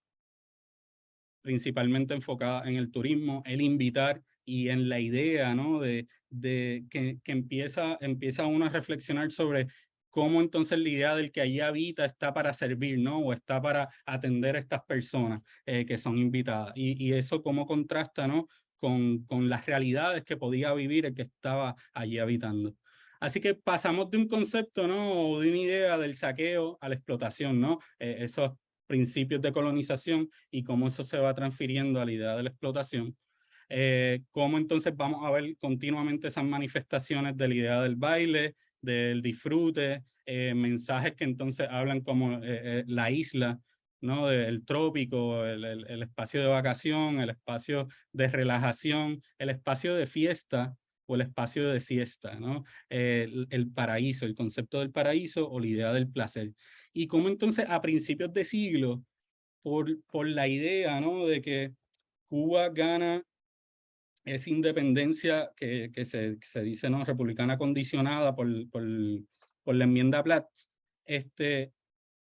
Speaker 3: principalmente enfocadas en el turismo, el invitar y en la idea, ¿no?, de que empieza uno a reflexionar sobre cómo entonces la idea del que allí habita está para servir, ¿no?, o está para atender a estas personas que son invitadas. Y eso cómo contrasta, ¿no?, con las realidades que podía vivir el que estaba allí habitando. Así que pasamos de un concepto, ¿no?, o de una idea del saqueo a la explotación, ¿no? Esos principios de colonización y cómo eso se va transfiriendo a la idea de la explotación. Cómo entonces vamos a ver continuamente esas manifestaciones de la idea del baile, del disfrute, mensajes que entonces hablan como la isla, ¿no? El trópico, el espacio de vacación, el espacio de relajación, el espacio de fiesta o el espacio de siesta, ¿no? El paraíso, el concepto del paraíso o la idea del placer. Y cómo entonces a principios de siglo, por la idea, ¿no? De que Cuba gana esa independencia que se dice, ¿no? Republicana condicionada por la enmienda Platt,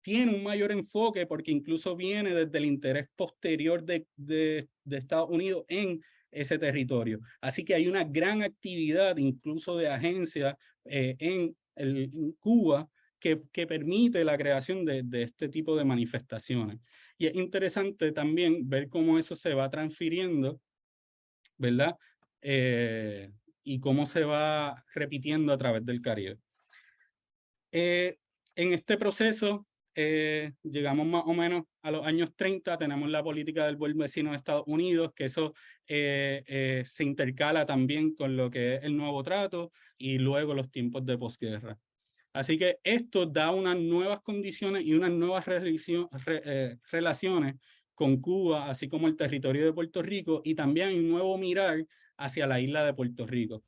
Speaker 3: tiene un mayor enfoque porque incluso viene desde el interés posterior de Estados Unidos en ese territorio. Así que hay una gran actividad incluso de agencias en Cuba que permite la creación de este tipo de manifestaciones. Y es interesante también ver cómo eso se va transfiriendo, ¿verdad? Y cómo se va repitiendo a través del Caribe. En este proceso, llegamos más o menos a los años 30, tenemos la política del buen vecino de Estados Unidos, que eso se intercala también con lo que es el nuevo trato y luego los tiempos de posguerra. Así que esto da unas nuevas condiciones y unas nuevas relaciones con Cuba, así como el territorio de Puerto Rico, y también un nuevo mirar hacia la isla de Puerto Rico.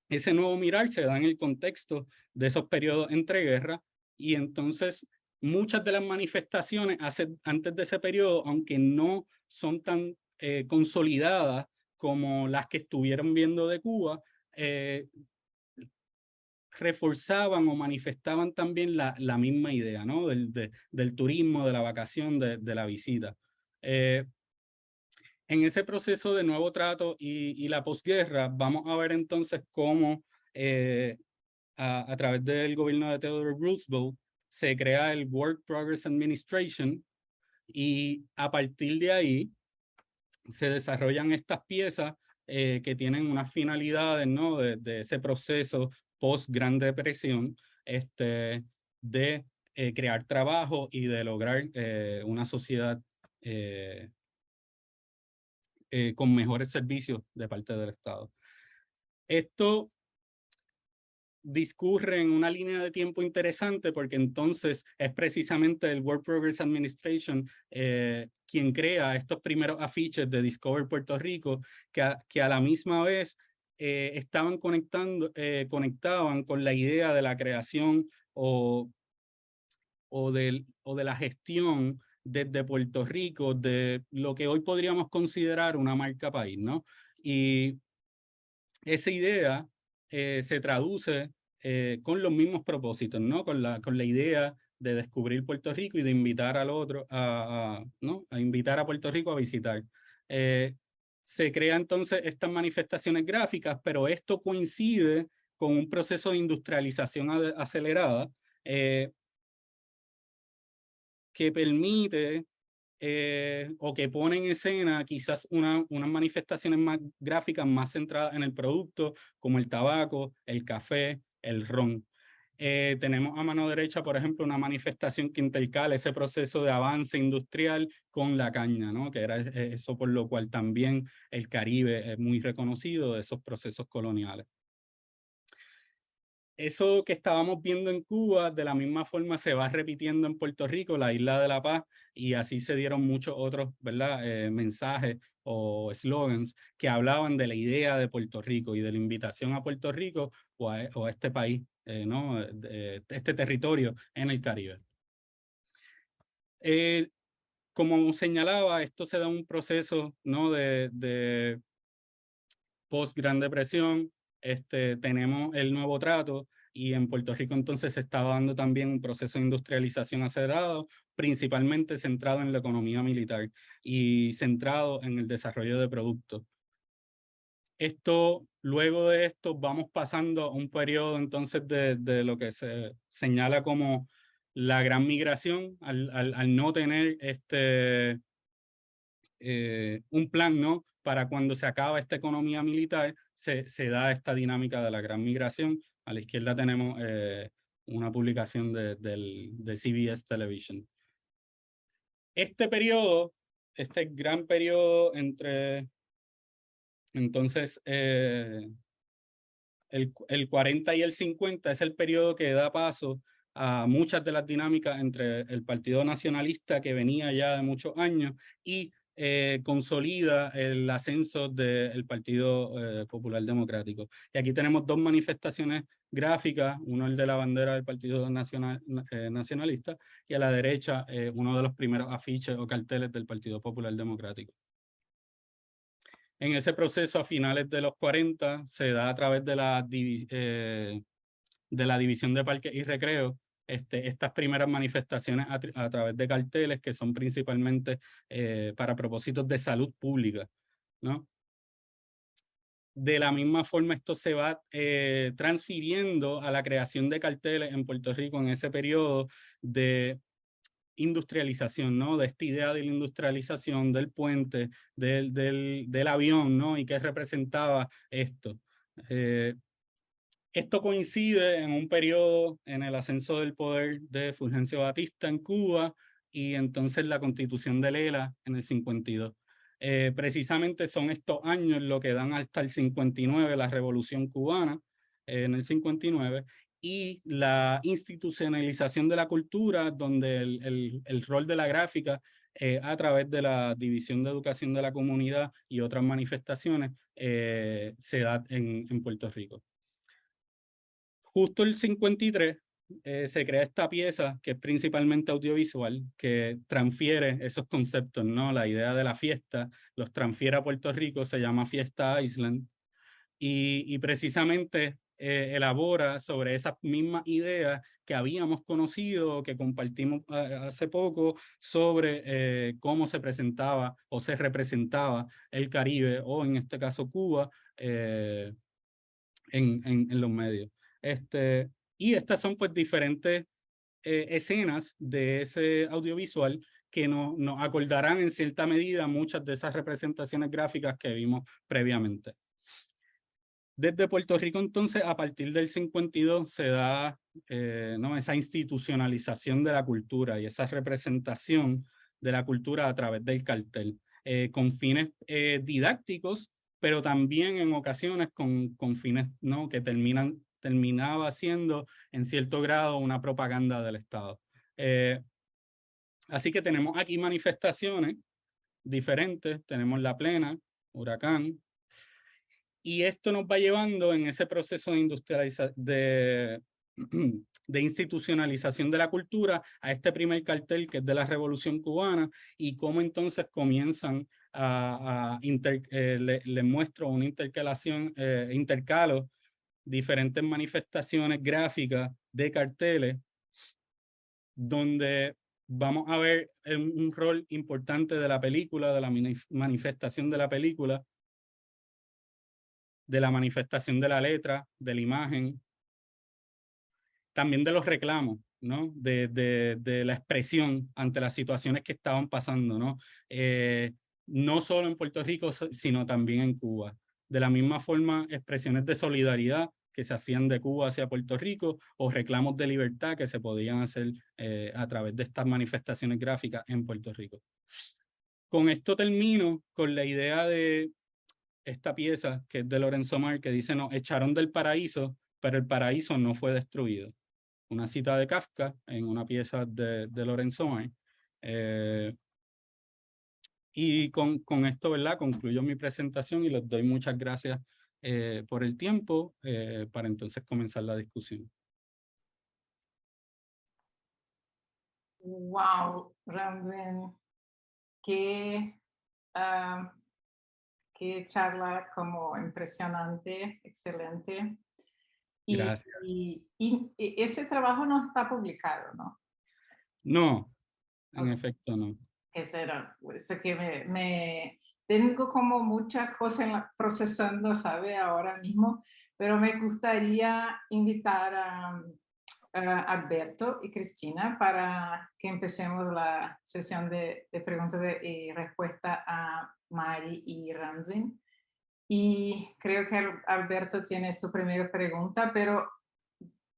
Speaker 3: Ese nuevo mirar se da en el contexto de esos periodos entre guerras, y entonces muchas de las manifestaciones antes de ese periodo, aunque no son tan consolidadas como las que estuvieron viendo de Cuba, reforzaban o manifestaban también la misma idea, ¿no? Del turismo, de la vacación, de la visita. En ese proceso de nuevo trato y la posguerra, vamos a ver entonces cómo a través del gobierno de Theodore Roosevelt se crea el Work Progress Administration, y a partir de ahí se desarrollan estas piezas que tienen unas finalidades, ¿no? de ese proceso post-Gran Depresión, de crear trabajo y de lograr una sociedad con mejores servicios de parte del Estado. Esto discurre en una línea de tiempo interesante porque entonces es precisamente el World Progress Administration quien crea estos primeros afiches de Discover Puerto Rico que a la misma vez conectaban con la idea de la creación o de la gestión desde Puerto Rico de lo que hoy podríamos considerar una marca país, ¿no? Y esa idea se traduce con los mismos propósitos, ¿no? Con la idea de descubrir Puerto Rico y de invitar al otro ¿no? A invitar a Puerto Rico a visitar. Se crean entonces estas manifestaciones gráficas, pero esto coincide con un proceso de industrialización acelerada que permite o que pone en escena quizás unas manifestaciones más gráficas más centradas en el producto, como el tabaco, el café, el ron. Tenemos a mano derecha, por ejemplo, una manifestación que intercala ese proceso de avance industrial con la caña, ¿no? Que era eso por lo cual también el Caribe es muy reconocido de esos procesos coloniales. Eso que estábamos viendo en Cuba, de la misma forma se va repitiendo en Puerto Rico, la Isla de la Paz, y así se dieron muchos otros, ¿verdad? Mensajes o slogans que hablaban de la idea de Puerto Rico y de la invitación a Puerto Rico o a este país, ¿no? Este territorio en el Caribe. Como señalaba, esto se da un proceso, ¿no? de post-Gran Depresión. Tenemos el nuevo trato, y en Puerto Rico entonces se estaba dando también un proceso de industrialización acelerado, principalmente centrado en la economía militar y centrado en el desarrollo de productos. Luego de esto vamos pasando a un periodo entonces de lo que se señala como la gran migración, al no tener un plan, ¿no? Para cuando se acaba esta economía militar, se da esta dinámica de la gran migración. A la izquierda tenemos una publicación de CBS Television. Este periodo, este gran periodo entre, entonces, el 40 y el 50 es el periodo que da paso a muchas de las dinámicas entre el Partido Nacionalista, que venía ya de muchos años, y consolida el ascenso del Partido Popular Democrático. Y aquí tenemos dos manifestaciones gráficas, uno el de la bandera del Partido Nacionalista, y a la derecha uno de los primeros afiches o carteles del Partido Popular Democrático. En ese proceso, a finales de los 40, se da a través de la División de Parques y Recreos, estas primeras manifestaciones a través de carteles que son principalmente para propósitos de salud pública, ¿no? De la misma forma, esto se va transfiriendo a la creación de carteles en Puerto Rico en ese periodo de industrialización, ¿no? De esta idea de la industrialización, del puente, del avión, ¿no? Y qué representaba esto. Esto coincide en un periodo en el ascenso del poder de Fulgencio Batista en Cuba y entonces la constitución de Lela en el 52. Precisamente son estos años lo que dan hasta el 59, la Revolución Cubana en el 59, y la institucionalización de la cultura, donde el rol de la gráfica a través de la División de Educación de la Comunidad y otras manifestaciones se da en Puerto Rico. Justo el 53 se crea esta pieza que es principalmente audiovisual, que transfiere esos conceptos, ¿no? La idea de la fiesta, los transfiere a Puerto Rico, se llama Fiesta Island, y precisamente elabora sobre esas mismas ideas que habíamos conocido, que compartimos hace poco, sobre cómo se presentaba o se representaba el Caribe, o en este caso Cuba, en los medios. Y estas son pues diferentes escenas de ese audiovisual que nos acordarán en cierta medida muchas de esas representaciones gráficas que vimos previamente. Desde Puerto Rico, entonces, a partir del 52 se da ¿no? esa institucionalización de la cultura y esa representación de la cultura a través del cartel, con fines didácticos, pero también en ocasiones con fines, ¿no? que terminaba siendo en cierto grado una propaganda del Estado. Así que tenemos aquí manifestaciones diferentes, tenemos La Plena, Huracán, y esto nos va llevando en ese proceso de institucionalización de la cultura a este primer cartel que es de la Revolución Cubana, y cómo entonces comienzan les muestro una intercalo diferentes manifestaciones gráficas de carteles donde vamos a ver un rol importante de la película, de la manifestación de la película, de la manifestación de la letra, de la imagen, también de los reclamos, ¿no? De la expresión ante las situaciones que estaban pasando, ¿no? No solo en Puerto Rico, sino también en Cuba. De la misma forma, expresiones de solidaridad que se hacían de Cuba hacia Puerto Rico, o reclamos de libertad que se podían hacer a través de estas manifestaciones gráficas en Puerto Rico. Con esto termino con la idea de esta pieza que es de Lorenzo Mar, que dice: nos echaron del paraíso, pero el paraíso no fue destruido. Una cita de Kafka en una pieza de Lorenzo Mar. Y con esto, ¿verdad? Concluyo mi presentación y les doy muchas gracias por el tiempo para entonces comenzar la discusión.
Speaker 1: Wow, Randwin, qué charla como impresionante, excelente.
Speaker 3: Gracias.
Speaker 1: Y ese trabajo no está publicado, ¿no?
Speaker 3: No, en efecto no.
Speaker 1: Eso que tengo como muchas cosas procesando, ¿sabe? Ahora mismo, pero me gustaría invitar a Alberto y Cristina para que empecemos la sesión de preguntas y respuestas a Mari y Randwin. Y creo que Alberto tiene su primera pregunta, pero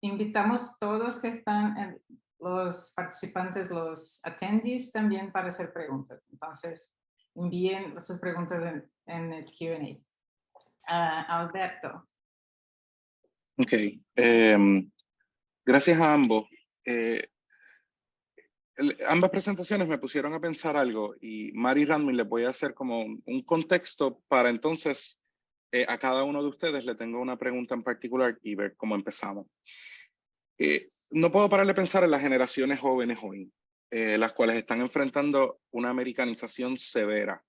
Speaker 1: invitamos todos que están los participantes, los attendees también para hacer preguntas. Entonces, envíen sus preguntas en el Q&A. Alberto.
Speaker 4: Ok. Gracias a ambos. Ambas presentaciones me pusieron a pensar algo y Mari Randmi les voy a hacer como un contexto para entonces a cada uno de ustedes le tengo una pregunta en particular y ver cómo empezamos. No puedo parar de pensar en las generaciones jóvenes hoy, las cuales están enfrentando una americanización severa.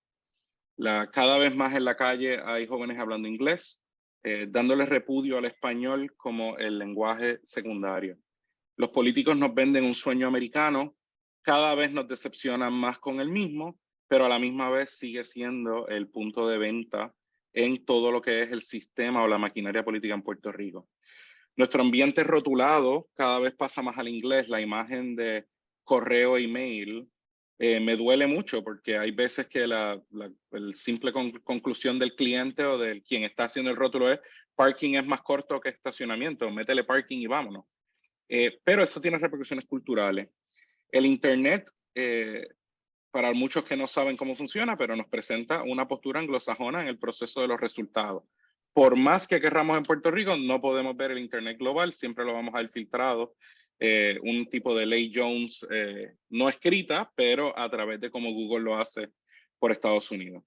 Speaker 4: Cada vez más en la calle hay jóvenes hablando inglés, dándole repudio al español como el lenguaje secundario. Los políticos nos venden un sueño americano, cada vez nos decepcionan más con el mismo, pero a la misma vez sigue siendo el punto de venta en todo lo que es el sistema o la maquinaria política en Puerto Rico. Nuestro ambiente rotulado cada vez pasa más al inglés, la imagen de correo e email me duele mucho porque hay veces que el simple conclusión del cliente o del quien está haciendo el rótulo es parking es más corto que estacionamiento, métele parking y vámonos. Pero eso tiene repercusiones culturales. El Internet, para muchos que no saben cómo funciona, pero nos presenta una postura anglosajona en el proceso de los resultados. Por más que querramos en Puerto Rico, no podemos ver el Internet global, siempre lo vamos a ver filtrado. Un tipo de ley Jones no escrita, pero a través de cómo Google lo hace por Estados Unidos.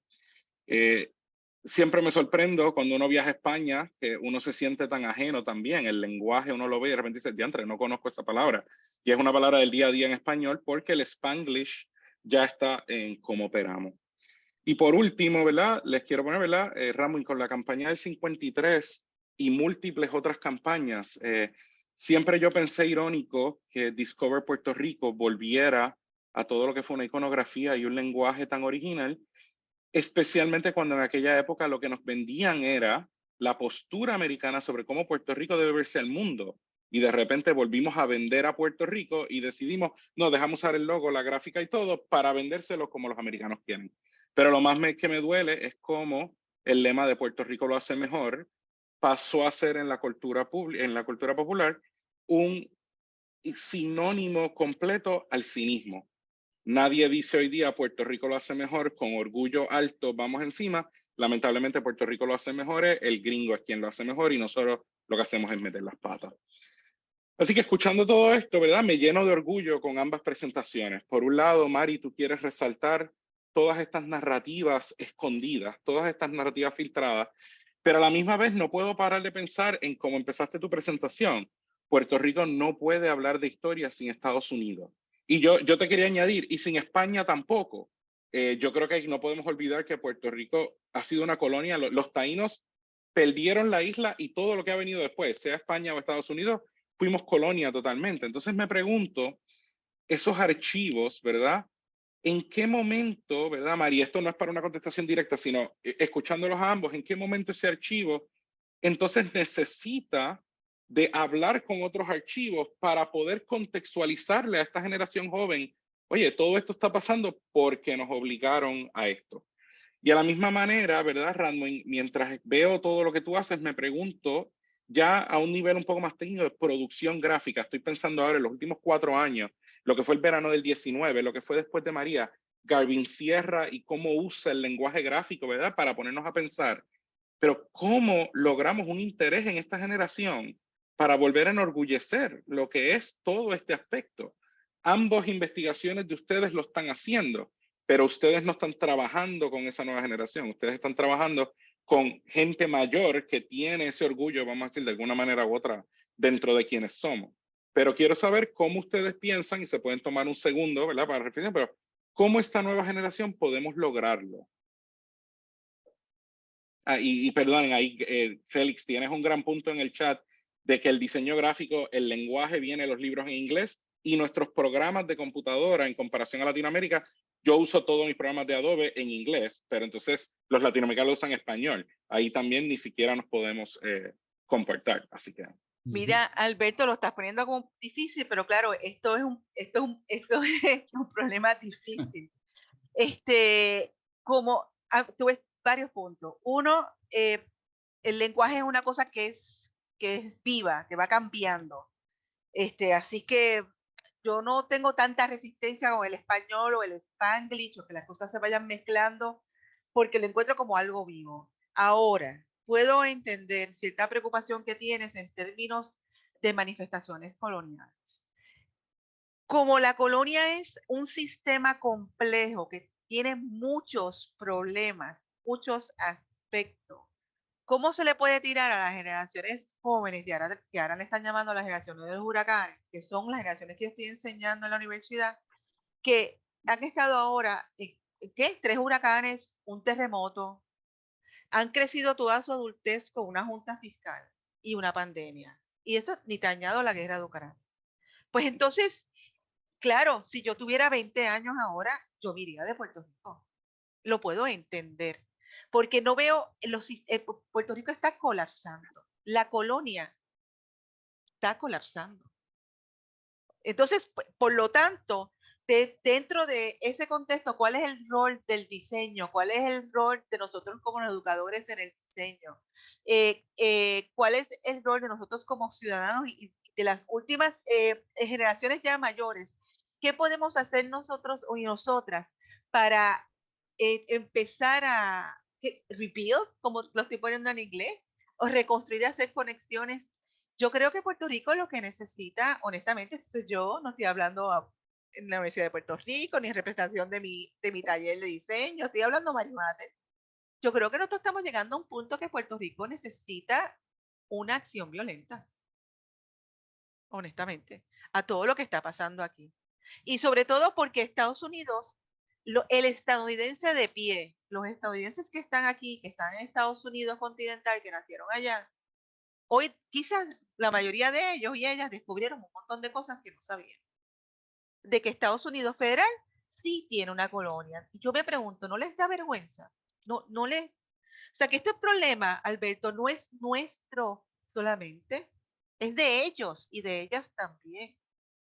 Speaker 4: Siempre me sorprendo cuando uno viaja a España, que uno se siente tan ajeno también. El lenguaje uno lo ve y de repente dice, diantre, no conozco esa palabra. Y es una palabra del día a día en español porque el Spanglish ya está en cómo operamos. Y por último, ¿verdad? Les quiero poner, ¿verdad? Ramón, con la campaña del 53 y múltiples otras campañas, siempre yo pensé irónico que Discover Puerto Rico volviera a todo lo que fue una iconografía y un lenguaje tan original, especialmente cuando en aquella época lo que nos vendían era la postura americana sobre cómo Puerto Rico debe verse al mundo. Y de repente volvimos a vender a Puerto Rico y decidimos, no, dejamos usar el logo, la gráfica y todo para vendérselo como los americanos quieren. Pero lo más que me duele es cómo el lema de Puerto Rico lo hace mejor pasó a ser en la cultura popular un sinónimo completo al cinismo. Nadie dice hoy día Puerto Rico lo hace mejor, con orgullo alto vamos encima. Lamentablemente Puerto Rico lo hace mejor, el gringo es quien lo hace mejor y nosotros lo que hacemos es meter las patas. Así que escuchando todo esto, ¿verdad? Me lleno de orgullo con ambas presentaciones. Por un lado, Mari, tú quieres resaltar todas estas narrativas escondidas, todas estas narrativas filtradas, pero a la misma vez no puedo parar de pensar en cómo empezaste tu presentación. Puerto Rico no puede hablar de historia sin Estados Unidos. Y yo te quería añadir, y sin España tampoco. Yo creo que no podemos olvidar que Puerto Rico ha sido una colonia. Los taínos perdieron la isla y todo lo que ha venido después, sea España o Estados Unidos, fuimos colonia totalmente. Entonces me pregunto, esos archivos, ¿verdad? ¿En qué momento, verdad, Mari? Esto no es para una contestación directa, sino escuchándolos a ambos, ¿en qué momento ese archivo entonces necesita de hablar con otros archivos para poder contextualizarle a esta generación joven? Oye, todo esto está pasando porque nos obligaron a esto. Y a la misma manera, ¿verdad, Random? Mientras veo todo lo que tú haces, me pregunto, ya a un nivel un poco más técnico de producción gráfica, estoy pensando ahora en los últimos 4 años, lo que fue el verano del 19, lo que fue después de María, Garvin Sierra y cómo usa el lenguaje gráfico, ¿verdad? Para ponernos a pensar, pero ¿cómo logramos un interés en esta generación para volver a enorgullecer lo que es todo este aspecto? Ambas investigaciones de ustedes lo están haciendo, pero ustedes no están trabajando con esa nueva generación. Ustedes están trabajando con gente mayor que tiene ese orgullo, vamos a decir, de alguna manera u otra, dentro de quienes somos. Pero quiero saber cómo ustedes piensan, y se pueden tomar un segundo, ¿verdad?, para reflexionar, pero ¿cómo esta nueva generación podemos lograrlo? Y perdonen, ahí, Félix, tienes un gran punto en el chat de que el diseño gráfico, el lenguaje viene de los libros en inglés y nuestros programas de computadora en comparación a Latinoamérica, yo uso todos mis programas de Adobe en inglés, pero entonces los latinoamericanos usan español. Ahí también ni siquiera nos podemos comportar, así que...
Speaker 2: Mira, Alberto, lo estás poniendo como difícil, pero claro, esto es un problema difícil. Tú ves varios puntos. Uno, el lenguaje es una cosa que es viva, que va cambiando. Así que yo no tengo tanta resistencia con el español o el spanglish o que las cosas se vayan mezclando porque lo encuentro como algo vivo. Ahora, puedo entender cierta preocupación que tienes en términos de manifestaciones coloniales. Como la colonia es un sistema complejo que tiene muchos problemas, muchos aspectos, ¿cómo se le puede tirar a las generaciones jóvenes que ahora le están llamando a las generaciones de los huracanes, que son las generaciones que yo estoy enseñando en la universidad, que han estado ahora, ¿qué? 3 huracanes, un terremoto, han crecido toda su adultez con una junta fiscal y una pandemia. Y eso ni te añado la guerra de Ucrania. Pues entonces, claro, si yo tuviera 20 años ahora, yo me iría de Puerto Rico. Lo puedo entender. Porque no veo, Puerto Rico está colapsando. La colonia está colapsando. Entonces, por lo tanto, dentro de ese contexto, ¿cuál es el rol del diseño? ¿Cuál es el rol de nosotros como educadores en el diseño? ¿Cuál es el rol de nosotros como ciudadanos y de las últimas generaciones ya mayores? ¿Qué podemos hacer nosotros y nosotras para empezar a rebuild, como lo estoy poniendo en inglés, o reconstruir y hacer conexiones? Yo creo que Puerto Rico lo que necesita, honestamente, yo no estoy hablando en la Universidad de Puerto Rico, ni en representación de mi taller de diseño, estoy hablando Marimate. Yo creo que nosotros estamos llegando a un punto que Puerto Rico necesita una acción violenta, honestamente, a todo lo que está pasando aquí. Y sobre todo porque Estados Unidos, el estadounidense de pie, los estadounidenses que están aquí, que están en Estados Unidos continental, que nacieron allá, hoy quizás la mayoría de ellos y ellas descubrieron un montón de cosas que no sabían. De que Estados Unidos federal sí tiene una colonia. Y yo me pregunto, ¿no les da vergüenza? No les... O sea, que este problema, Alberto, no es nuestro solamente, es de ellos y de ellas también.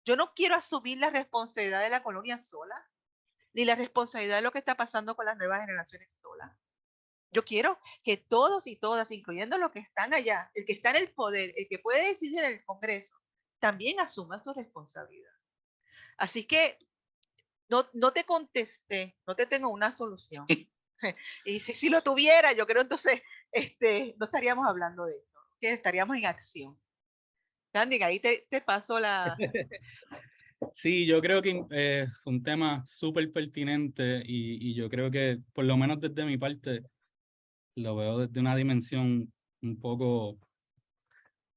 Speaker 2: Yo no quiero asumir la responsabilidad de la colonia sola, ni la responsabilidad de lo que está pasando con las nuevas generaciones sola. Yo quiero que todos y todas, incluyendo los que están allá, el que está en el poder, el que puede decidir en el Congreso, también asuman su responsabilidad. Así que no te contesté, no te tengo una solución. Y si lo tuviera, yo creo entonces no estaríamos hablando de esto, que estaríamos en acción. Candy, ahí te paso la...
Speaker 3: Sí, yo creo que es un tema súper pertinente y yo creo que, por lo menos desde mi parte, lo veo desde una dimensión un poco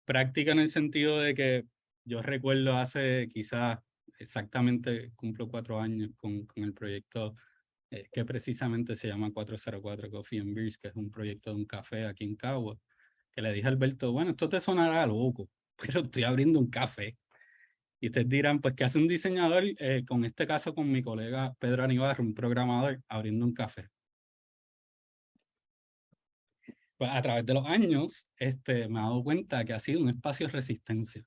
Speaker 3: práctica en el sentido de que yo recuerdo hace quizás exactamente, cumplo 4 años con el proyecto que precisamente se llama 404 Coffee and Beers, que es un proyecto de un café aquí en Cagua, que le dije a Alberto, bueno, esto te sonará loco, pero estoy abriendo un café. Y ustedes dirán, pues, ¿qué hace un diseñador? Con este caso, con mi colega Pedro Aníbarro, un programador, abriendo un café. Pues a través de los años, me he dado cuenta que ha sido un espacio de resistencia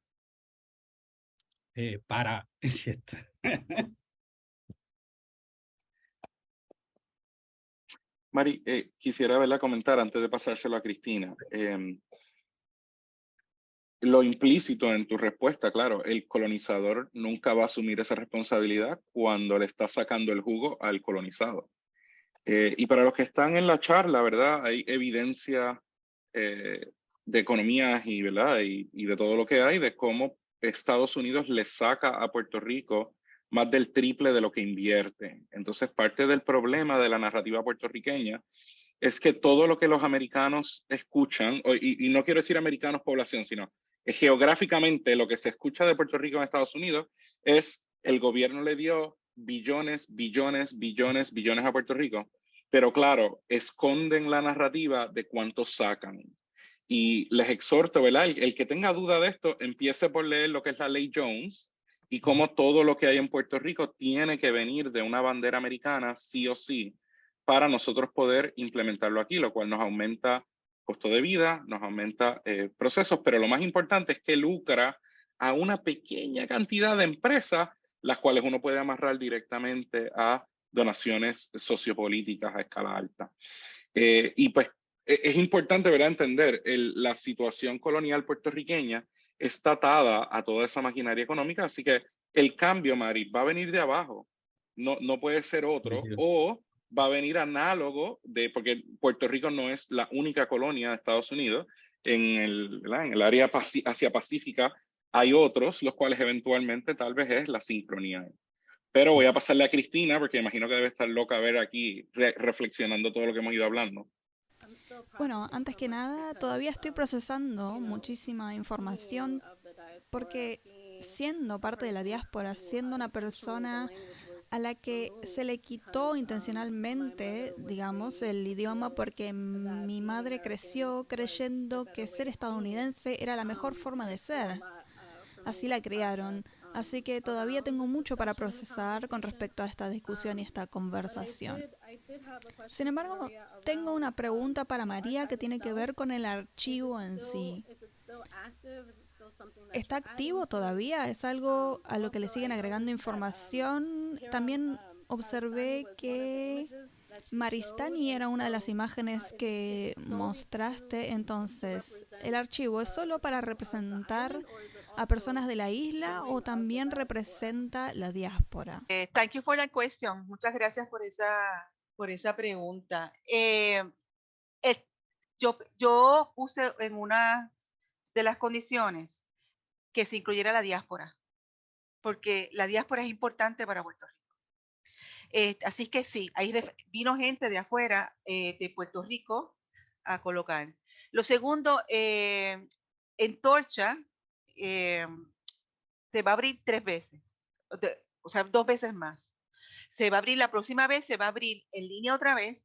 Speaker 3: para...
Speaker 4: Mari, quisiera verla comentar antes de pasárselo a Cristina. Lo implícito en tu respuesta, claro, el colonizador nunca va a asumir esa responsabilidad cuando le está sacando el jugo al colonizado. Y para los que están en la charla, ¿verdad? Hay evidencia de economías y, ¿verdad? Y de todo lo que hay, de cómo Estados Unidos le saca a Puerto Rico más del triple de lo que invierte. Entonces, parte del problema de la narrativa puertorriqueña es que todo lo que los americanos escuchan, y no quiero decir americanos población, sino geográficamente lo que se escucha de Puerto Rico en Estados Unidos es el gobierno le dio billones, billones, billones, billones a Puerto Rico, pero claro, esconden la narrativa de cuánto sacan. Y les exhorto, ¿verdad? El que tenga duda de esto, empiece por leer lo que es la ley Jones y cómo todo lo que hay en Puerto Rico tiene que venir de una bandera americana, sí o sí, para nosotros poder implementarlo aquí, lo cual nos aumenta costo de vida, nos aumenta procesos, pero lo más importante es que lucra a una pequeña cantidad de empresas, las cuales uno puede amarrar directamente a donaciones sociopolíticas a escala alta. Y pues es importante, ¿verdad?, entender la situación colonial puertorriqueña está atada a toda esa maquinaria económica, así que el cambio, Mari, va a venir de abajo. No puede ser otro, o va a venir análogo porque Puerto Rico no es la única colonia de Estados Unidos. En el área Asia-Pacífica hay otros, los cuales eventualmente tal vez es la sincronía. Pero voy a pasarle a Cristina, porque imagino que debe estar loca a ver aquí, reflexionando todo lo que hemos ido hablando.
Speaker 5: Bueno, antes que nada, todavía estoy procesando muchísima información porque siendo parte de la diáspora, siendo una persona a la que se le quitó intencionalmente, digamos, el idioma porque mi madre creció creyendo que ser estadounidense era la mejor forma de ser. Así la criaron. Así que todavía tengo mucho para procesar con respecto a esta discusión y esta conversación. Sin embargo, tengo una pregunta para María que tiene que ver con el archivo en sí. ¿Está activo todavía? ¿Es algo a lo que le siguen agregando información? También observé que Maristani era una de las imágenes que mostraste. Entonces, ¿el archivo es solo para representar a personas de la isla o también representa la diáspora?
Speaker 2: Thank you for that question. Muchas gracias por esa pregunta. Yo puse en una de las condiciones que se incluyera la diáspora, porque la diáspora es importante para Puerto Rico. Así que sí, ahí vino gente de afuera, de Puerto Rico, a colocar. Lo segundo, en Torcha se va a abrir 3 veces, o sea, 2 veces más. Se va a abrir, la próxima vez se va a abrir en línea otra vez,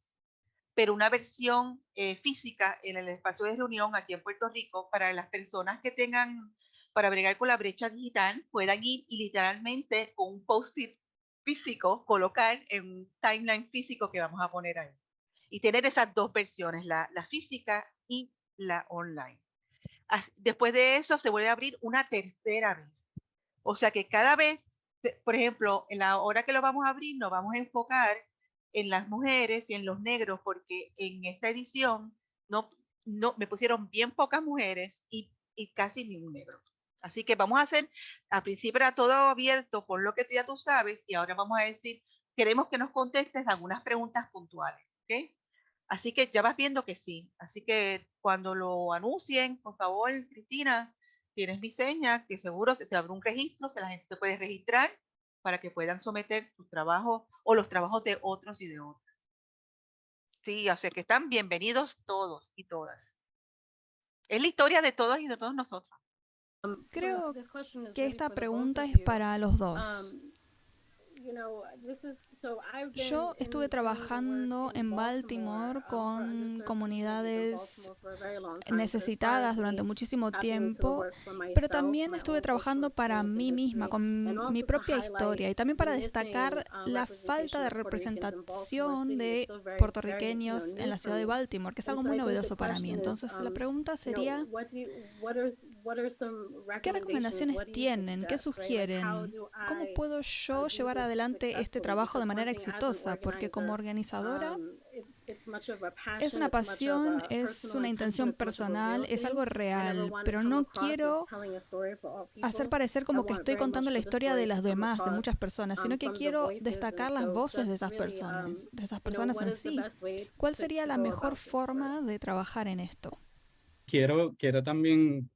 Speaker 2: pero una versión física en el espacio de reunión aquí en Puerto Rico para las personas que tengan para bregar con la brecha digital, puedan ir y literalmente con un post-it físico colocar en un timeline físico que vamos a poner ahí. Y tener esas 2 versiones, la física y la online. Después de eso se vuelve a abrir una tercera vez. O sea que cada vez, por ejemplo, en la hora que lo vamos a abrir, nos vamos a enfocar en las mujeres y en los negros, porque en esta edición no me pusieron bien pocas mujeres y casi ningún negro. Así que vamos a hacer, al principio era todo abierto por lo que ya tú sabes, y ahora vamos a decir, queremos que nos contestes algunas preguntas puntuales, ¿ok? Así que ya vas viendo que sí. Así que cuando lo anuncien, por favor, Cristina, tienes mi seña, que seguro se abre un registro, la gente se puede registrar para que puedan someter tus trabajos o los trabajos de otros y de otras. Sí, o sea que están bienvenidos todos y todas. Es la historia de todos y de todos nosotros.
Speaker 5: Creo que esta pregunta es para los dos. Yo estuve trabajando en Baltimore con comunidades necesitadas durante muchísimo tiempo, pero también estuve trabajando para mí misma, con mi propia historia, y también para destacar la falta de representación de puertorriqueños en la ciudad de Baltimore, que es algo muy novedoso para mí. Entonces, la pregunta sería, ¿qué recomendaciones tienen? ¿Qué sugieren? ¿Cómo puedo yo llevar adelante este trabajo de manera exitosa? Porque como organizadora es una pasión, es una intención personal, es algo real, pero no quiero hacer parecer como que estoy contando la historia de las demás, de muchas personas, sino que quiero destacar las voces de esas personas en sí. ¿Cuál sería la mejor forma de trabajar en esto?
Speaker 3: Quiero también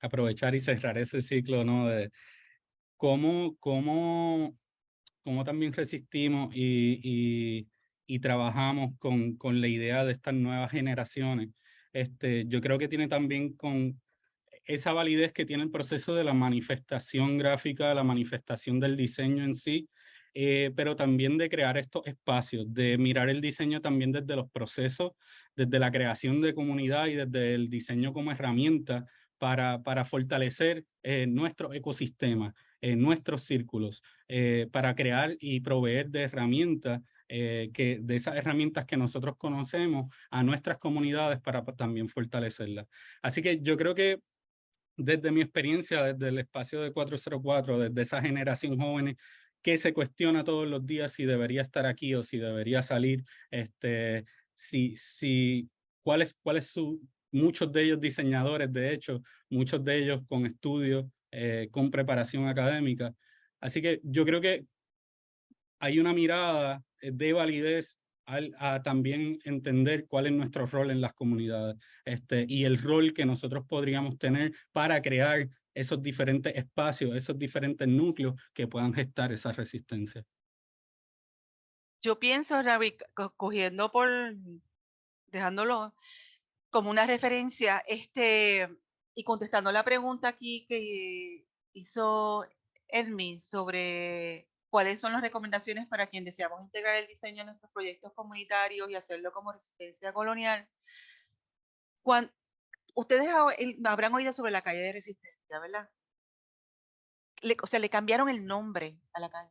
Speaker 3: aprovechar y cerrar ese ciclo, ¿no? De cómo también resistimos y trabajamos con la idea de estas nuevas generaciones. Yo creo que tiene también con esa validez que tiene el proceso de la manifestación gráfica, la manifestación del diseño en sí, pero también de crear estos espacios, de mirar el diseño también desde los procesos, desde la creación de comunidad y desde el diseño como herramienta para fortalecer nuestro ecosistema, nuestros círculos, para crear y proveer de herramientas, de esas herramientas que nosotros conocemos a nuestras comunidades para también fortalecerlas. Así que yo creo que desde mi experiencia, desde el espacio de 404, desde esa generación jóvenes que se cuestiona todos los días si debería estar aquí o si debería salir, cuál es muchos de ellos diseñadores, de hecho, muchos de ellos con estudios con preparación académica. Así que yo creo que hay una mirada de validez a también entender cuál es nuestro rol en las comunidades y el rol que nosotros podríamos tener para crear esos diferentes espacios, esos diferentes núcleos que puedan gestar esa resistencia.
Speaker 2: Yo pienso, Ravi, cogiendo por, dejándolo como una referencia, y contestando la pregunta aquí que hizo Edmi sobre cuáles son las recomendaciones para quien deseamos integrar el diseño en nuestros proyectos comunitarios y hacerlo como resistencia colonial. Ustedes habrán oído sobre la calle de Resistencia, ¿verdad? O sea, le cambiaron el nombre a la calle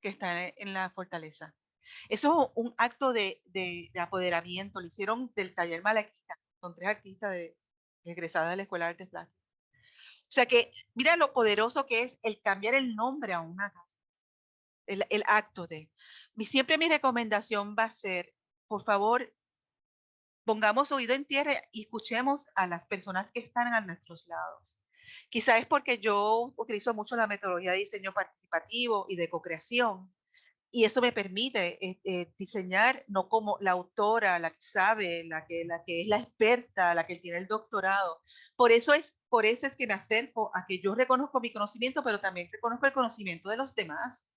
Speaker 2: que está en la fortaleza. Eso es un acto de apoderamiento. Lo hicieron del taller Malaquita. Son 3 artistas egresadas de la Escuela de Artes Plásticas. O sea que, mira lo poderoso que es el cambiar el nombre a una casa. El acto de. Siempre mi recomendación va a ser, por favor, pongamos oído en tierra y escuchemos a las personas que están a nuestros lados. Quizás es porque yo utilizo mucho la metodología de diseño participativo y de co-creación. Y eso me permite diseñar no como la autora, la que sabe, la que es la experta, la que tiene el doctorado. Por eso es que me acerco a que yo reconozco mi conocimiento, pero también reconozco el conocimiento de los demás.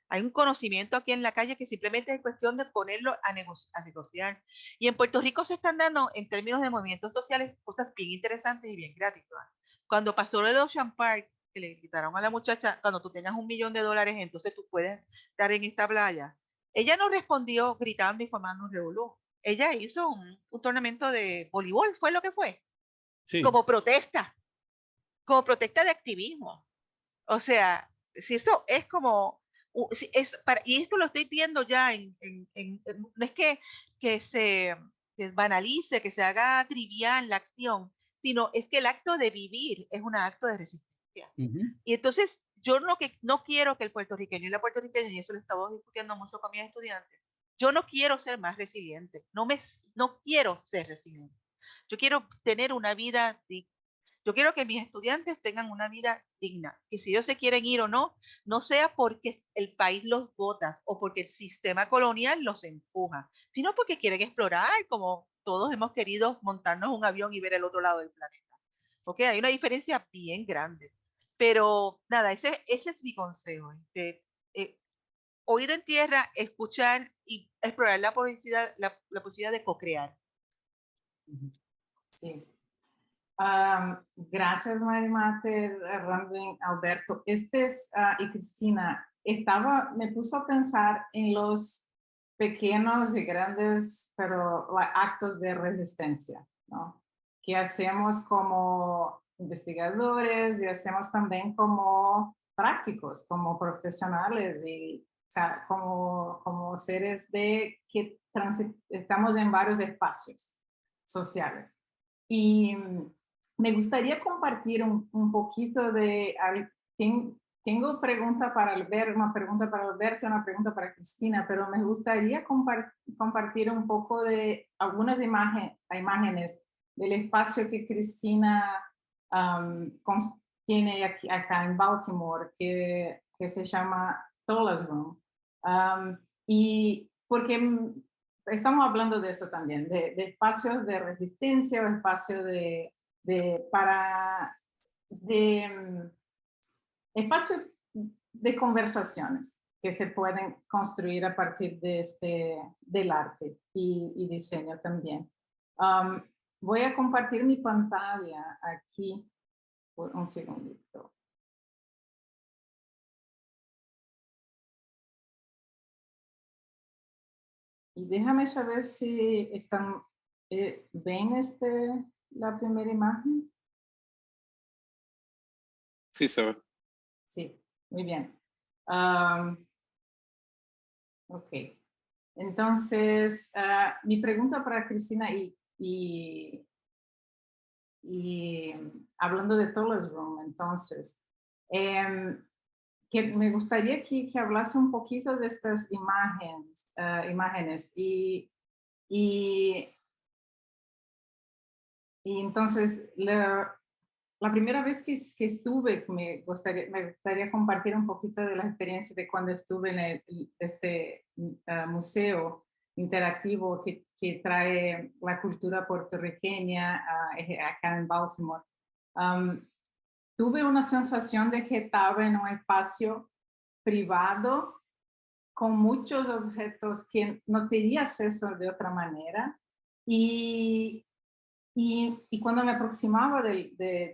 Speaker 2: Hay un conocimiento aquí en la calle que simplemente es cuestión de ponerlo a negociar. Y en Puerto Rico se están dando, en términos de movimientos sociales, cosas bien interesantes y bien gratis. Cuando pasó lo de Ocean Park, que le gritaron a la muchacha, cuando tú tengas $1 millón, entonces tú puedes estar en esta playa. Ella no respondió gritando y formando un revolú. Ella hizo un torneo de voleibol, fue lo que fue. Sí. Como protesta de activismo. O sea, si eso es como, y esto lo estoy viendo ya no es que se banalice, que se haga trivial la acción, sino es que el acto de vivir es un acto de resistencia. Y entonces yo no quiero que el puertorriqueño y la puertorriqueña, y eso lo estamos discutiendo mucho con mis estudiantes, yo no quiero ser más resiliente, no quiero ser resiliente. Yo quiero tener una vida digna. Yo quiero que mis estudiantes tengan una vida digna, que si ellos se quieren ir o no, no sea porque el país los vota o porque el sistema colonial los empuja, sino porque quieren explorar, como todos hemos querido montarnos un avión y ver el otro lado del planeta. ¿Ok? Hay una diferencia bien grande. Pero nada, ese es mi consejo. Oído en tierra, escuchar y explorar la posibilidad de co-crear.
Speaker 1: Sí. Gracias, Mary Mate, Randwin, Alberto. Y Cristina, me puso a pensar en los pequeños y grandes, pero actos de resistencia, ¿no? Que hacemos como investigadores y hacemos también como prácticos, como profesionales y como seres que estamos en varios espacios sociales. Y me gustaría compartir un poquito de... Tengo pregunta para Alberto, una pregunta para Alberto y una pregunta para Cristina, pero me gustaría compartir un poco de algunas imágenes del espacio que Cristina tiene acá en Baltimore, que se llama Tola's Room. Y porque estamos hablando de eso también, de espacios de resistencia o espacios espacios de conversaciones que se pueden construir a partir del arte y diseño también. Voy a compartir mi pantalla aquí por un segundito. Y déjame saber si ven la primera imagen.
Speaker 4: Sí, se ve.
Speaker 1: Sí, muy bien. Ok. Entonces, mi pregunta para Cristina y hablando de Tola's Room, entonces, que me gustaría que hablase un poquito de estas imágenes y entonces la primera vez que estuve, me gustaría compartir un poquito de la experiencia de cuando estuve en este museo interactivo que trae la cultura puertorriqueña acá en Baltimore. Tuve una sensación de que estaba en un espacio privado con muchos objetos que no tenía acceso de otra manera. Y cuando me aproximaba de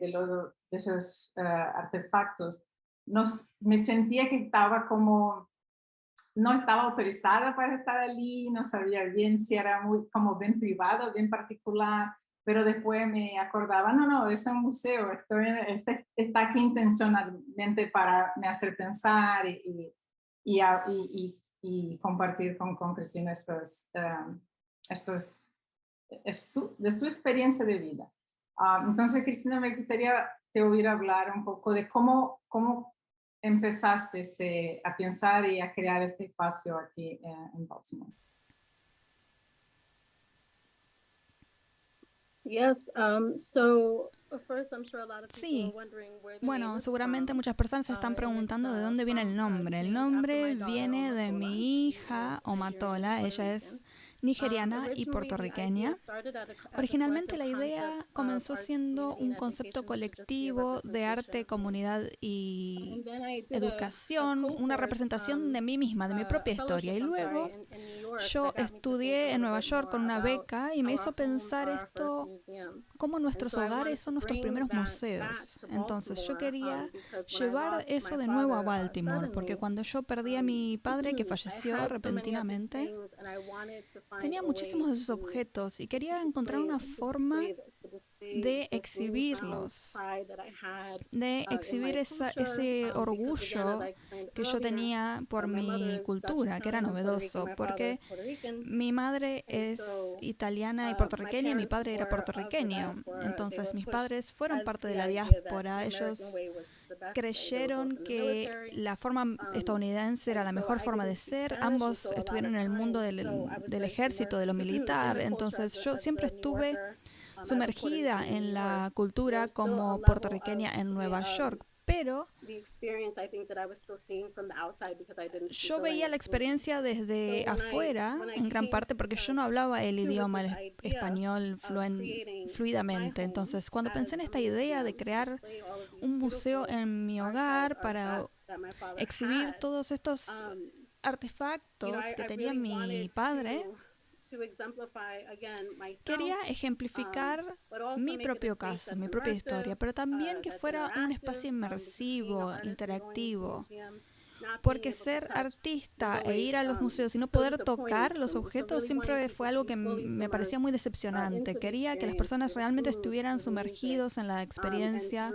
Speaker 1: esos artefactos, me sentía que estaba como, no estaba autorizada para estar allí, no sabía bien si era muy como bien privado, bien particular, pero después me acordaba, no, es un museo, está aquí intencionalmente para me hacer pensar y compartir con Cristina de su experiencia de vida. Entonces, Cristina, me gustaría te oír hablar un poco de cómo empezaste a pensar y a crear este espacio aquí en Baltimore.
Speaker 5: Sí, bueno, seguramente muchas personas se están preguntando de dónde viene el nombre. El nombre viene de mi hija, Omatola. Ella es nigeriana y puertorriqueña. Originalmente la idea comenzó siendo un concepto colectivo de arte, comunidad y educación, una representación de mí misma, de mi propia historia. Y luego yo estudié en Nueva York con una beca y me hizo pensar esto, cómo nuestros hogares son nuestros primeros museos. Entonces yo quería llevar eso de nuevo a Baltimore, porque cuando yo perdí a mi padre, que falleció repentinamente, tenía muchísimos de esos objetos y quería encontrar una forma de exhibirlos, de exhibir ese orgullo que yo tenía por mi cultura, que era novedoso, porque mi madre es italiana y puertorriqueña y mi padre era puertorriqueño. Entonces mis padres fueron parte de la diáspora, ellos creyeron que la forma estadounidense era la mejor forma de ser, ambos estuvieron en el mundo del ejército, de lo militar, entonces yo siempre estuve sumergida en la cultura como puertorriqueña en Nueva York, pero yo veía la experiencia desde afuera, en gran parte porque yo no hablaba el idioma el español fluidamente. Entonces, cuando pensé en esta idea de crear un museo en mi hogar para exhibir todos estos artefactos que tenía mi padre, quería ejemplificar mi propio caso, mi propia historia, pero también que fuera un espacio inmersivo, interactivo. Porque ser artista e ir a los museos y no poder tocar los objetos siempre fue algo que me parecía muy decepcionante. Quería que las personas realmente estuvieran sumergidos en la experiencia,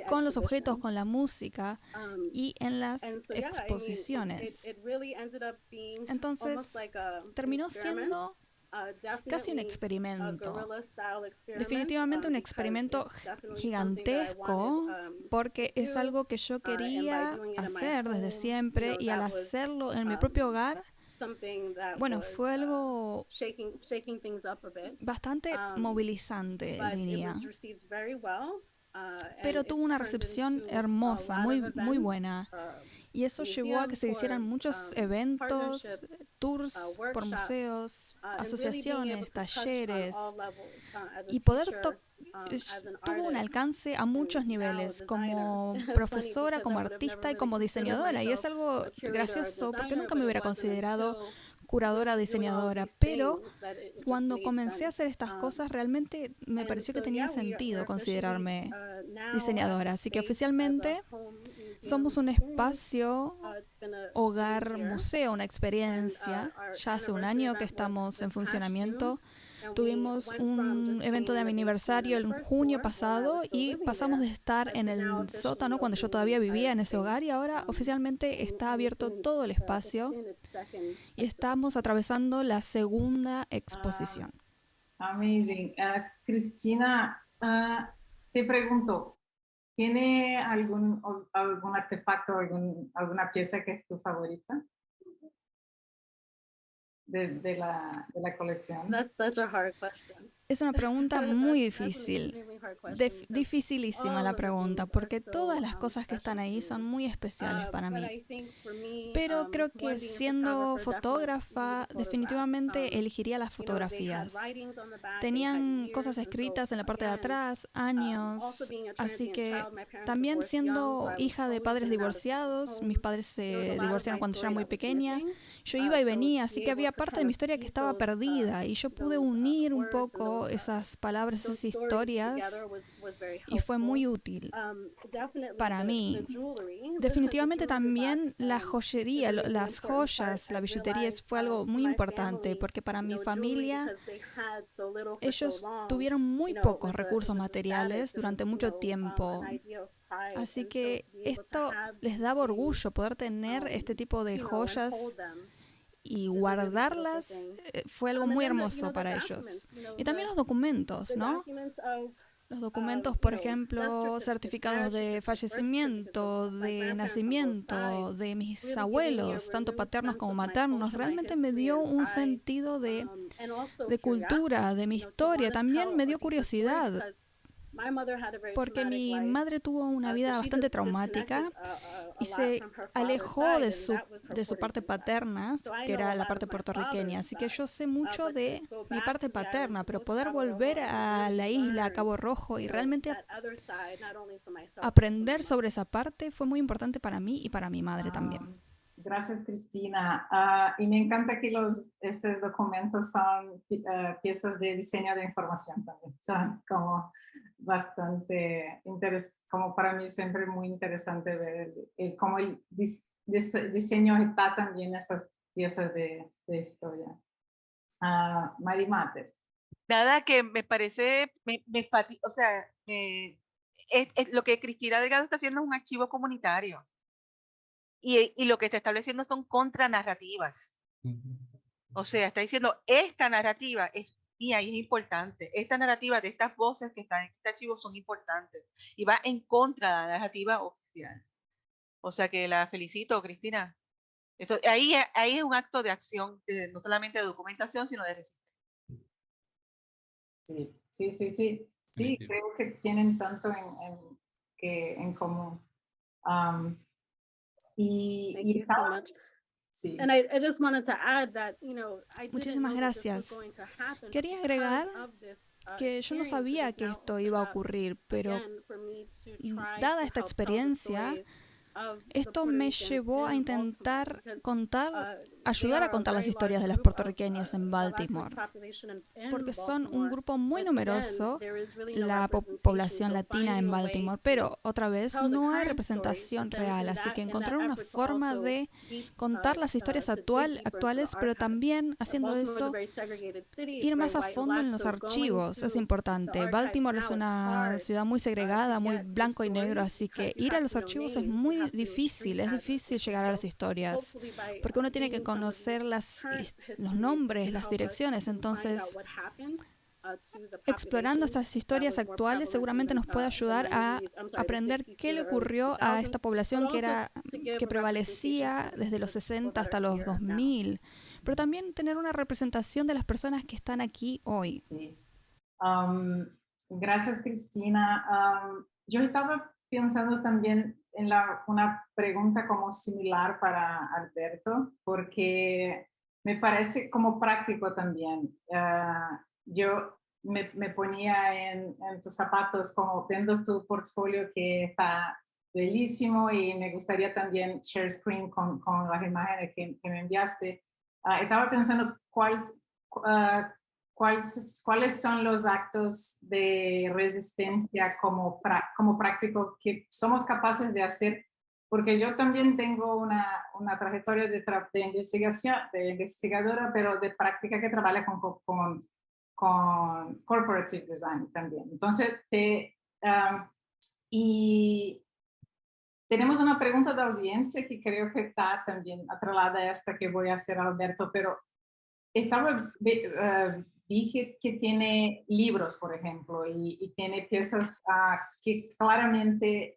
Speaker 5: con los objetos, con la música y en las exposiciones. Entonces, terminó siendo casi un experimento, definitivamente un experimento gigantesco, porque es algo que yo quería hacer desde siempre y al hacerlo en mi propio hogar, bueno, fue algo bastante movilizante, diría. Pero tuvo una recepción hermosa, muy buena. Y eso llevó a que se hicieran muchos eventos, tours por museos, asociaciones, talleres, y poder tuvo un alcance a muchos niveles, como profesora, como artista y como diseñadora. Y es algo gracioso porque nunca me hubiera considerado curadora, diseñadora, pero cuando comencé a hacer estas cosas realmente me pareció que tenía sentido considerarme diseñadora. Así que oficialmente somos un espacio, hogar, museo, una experiencia. Ya hace un año que estamos en funcionamiento. Tuvimos un evento de mi aniversario en junio pasado y pasamos de estar en el sótano cuando yo todavía vivía en ese hogar y ahora oficialmente está abierto todo el espacio y estamos atravesando la segunda exposición.
Speaker 1: Amazing. Cristina, te pregunto, ¿tiene algún artefacto, alguna pieza que es tu favorita de la colección?
Speaker 2: That's such a hard question.
Speaker 5: Es una pregunta muy difícil, dificilísima la pregunta, porque todas las cosas que están ahí son muy especiales para mí. Pero creo que siendo fotógrafa, definitivamente elegiría las fotografías. Tenían cosas escritas en la parte de atrás, años, así que también siendo hija de padres divorciados, mis padres se divorciaron cuando yo era muy pequeña, yo iba y venía, así que había parte de mi historia que estaba perdida y yo pude unir un poco esas palabras, esas historias y fue muy útil para mí. Definitivamente también la joyería, las joyas, la billutería fue algo muy importante porque para mi familia ellos tuvieron muy pocos recursos materiales durante mucho tiempo. Así que esto les daba orgullo poder tener este tipo de joyas y guardarlas fue algo muy hermoso para ellos. Y también los documentos, ¿no? Los documentos, por ejemplo, certificados de fallecimiento, de nacimiento, de mis abuelos, tanto paternos como maternos, realmente me dio un sentido de cultura, de mi historia. También me dio curiosidad, porque mi madre tuvo una vida bastante traumática y se alejó de su parte paterna, que era la parte puertorriqueña. Así que yo sé mucho de mi parte paterna, pero poder volver a la isla, a Cabo Rojo, y realmente aprender sobre esa parte fue muy importante para mí y para mi madre también.
Speaker 1: Gracias, Cristina. Y me encanta que estos documentos son piezas de diseño de información también. Son como bastante interesante, como para mí siempre muy interesante ver cómo el diseño está también en esas piezas de historia. Mari Mater.
Speaker 2: Nada, que me parece, o sea, lo que Cristina Delgado está haciendo es un archivo comunitario. Y lo que está estableciendo son contranarrativas. O sea, está diciendo, esta narrativa es mía y es importante. Esta narrativa de estas voces que están en este archivo son importantes. Y va en contra de la narrativa oficial. O sea que la felicito, Cristina. Eso, ahí es un acto de acción, no solamente de documentación, sino de resistencia.
Speaker 1: Sí, creo que tienen tanto en común. Sí.
Speaker 5: Muchísimas gracias. Quería agregar que yo no sabía que esto iba a ocurrir, pero dada esta experiencia, esto me llevó a intentar ayudar a contar las historias de las puertorriqueñas en Baltimore, porque son un grupo muy numeroso, la población latina en Baltimore, pero otra vez no hay representación real, así que encontrar una forma de contar las historias actuales, pero también haciendo eso, ir más a fondo en los archivos es importante. Baltimore es una ciudad muy segregada, muy blanco y negro, así que ir a los archivos es muy difícil, es difícil llegar a las historias, porque uno tiene que conocer los nombres, las direcciones, entonces explorando estas historias actuales seguramente nos puede ayudar a aprender qué le ocurrió a esta población que prevalecía desde los 60 hasta los 2000, pero también tener una representación de las personas que están aquí hoy.
Speaker 1: Sí. Gracias, Cristina. Yo estaba pensando también en una pregunta como similar para Alberto, porque me parece como práctico también. Yo me ponía en tus zapatos como viendo tu portfolio que está bellísimo y me gustaría también share screen con las imágenes que me enviaste. Estaba pensando cuáles son los actos de resistencia como práctico que somos capaces de hacer, porque yo también tengo una trayectoria de investigación, de investigadora, pero de práctica que trabaja con corporative design también. Entonces, y tenemos una pregunta de audiencia que creo que está también atrelada a esta que voy a hacer a Alberto, pero dije que tiene libros, por ejemplo, y tiene piezas que claramente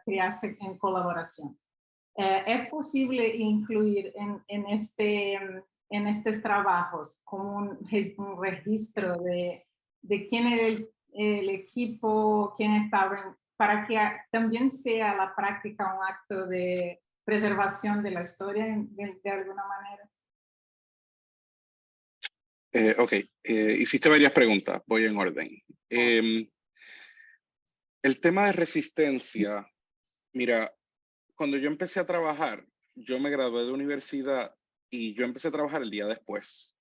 Speaker 1: creaste en colaboración. ¿Es posible incluir en estos trabajos como un registro de de quién era el equipo, quién estaba, para que también sea la práctica un acto de preservación de la historia de alguna manera.
Speaker 4: Ok, hiciste varias preguntas, voy en orden. El tema de resistencia, mira, cuando yo empecé a trabajar, yo me gradué de universidad y yo empecé a trabajar el día después.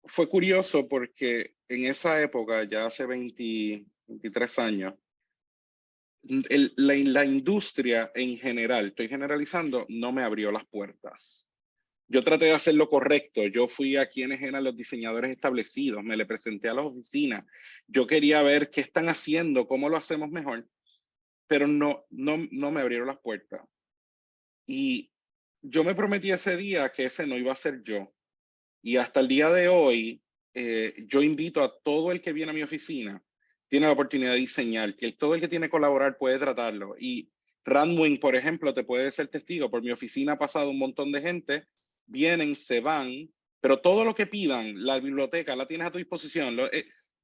Speaker 4: Fue curioso porque en esa época, ya hace 23 años, la industria en general, estoy generalizando, no me abrió las puertas. Yo traté de hacer lo correcto. Yo fui a quienes eran los diseñadores establecidos, me le presenté a las oficinas. Yo quería ver qué están haciendo, cómo lo hacemos mejor, pero no me abrieron las puertas. Y yo me prometí ese día que ese no iba a ser yo. Y hasta el día de hoy, yo invito a todo el que viene a mi oficina, tiene la oportunidad de diseñar, que todo el que tiene que colaborar puede tratarlo. Y Randwin, por ejemplo, te puede ser testigo. Por mi oficina ha pasado un montón de gente, vienen, se van, pero todo lo que pidan, la biblioteca la tienes a tu disposición.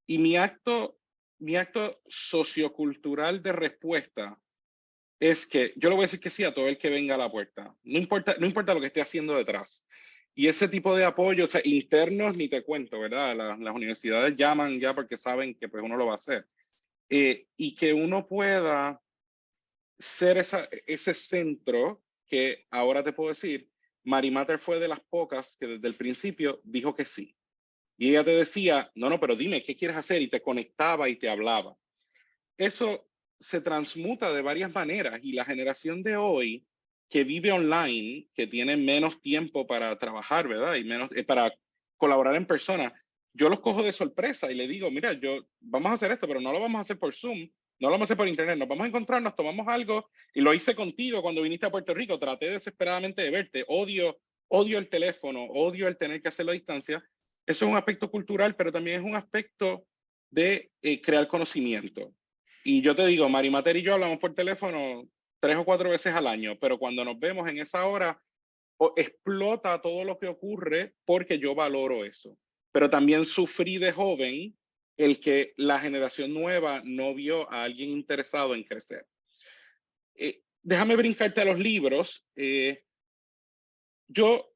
Speaker 4: Y mi acto sociocultural de respuesta es que yo le voy a decir que sí a todo el que venga a la puerta. No importa lo que esté haciendo detrás. Y ese tipo de apoyo, o sea, internos ni te cuento, ¿verdad? Las universidades llaman ya porque saben que pues uno lo va a hacer. Y que uno pueda ser ese centro que ahora te puedo decir, Mary Matter fue de las pocas que desde el principio dijo que sí. Y ella te decía, no, pero dime, ¿qué quieres hacer? Y te conectaba y te hablaba. Eso se transmuta de varias maneras y la generación de hoy que vive online, que tiene menos tiempo para trabajar, ¿verdad? Y menos para colaborar en persona, yo los cojo de sorpresa y le digo, mira, vamos a hacer esto, pero no lo vamos a hacer por Zoom, no lo vamos a hacer por internet, nos vamos a encontrar, nos tomamos algo y lo hice contigo cuando viniste a Puerto Rico, traté desesperadamente de verte, odio el teléfono, odio el tener que hacerlo a distancia. Eso es un aspecto cultural, pero también es un aspecto de crear conocimiento. Y yo te digo, Mary Matter y yo hablamos por teléfono 3 o 4 veces al año, pero cuando nos vemos en esa hora, explota todo lo que ocurre porque yo valoro eso. Pero también sufrí de joven el que la generación nueva no vio a alguien interesado en crecer. Déjame brincarte a los libros. Yo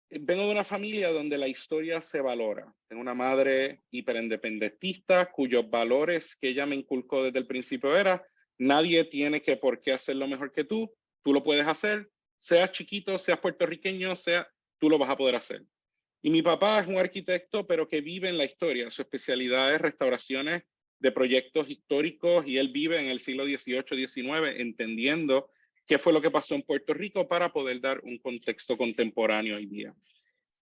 Speaker 4: vengo de una familia donde la historia se valora. Tengo una madre hiperindependentista cuyos valores que ella me inculcó desde el principio era nadie tiene que por qué hacerlo mejor que tú lo puedes hacer, seas chiquito, seas puertorriqueño, tú lo vas a poder hacer. Y mi papá es un arquitecto, pero que vive en la historia. Su especialidad es restauraciones de proyectos históricos y él vive en el siglo XVIII, XIX, entendiendo qué fue lo que pasó en Puerto Rico para poder dar un contexto contemporáneo hoy día.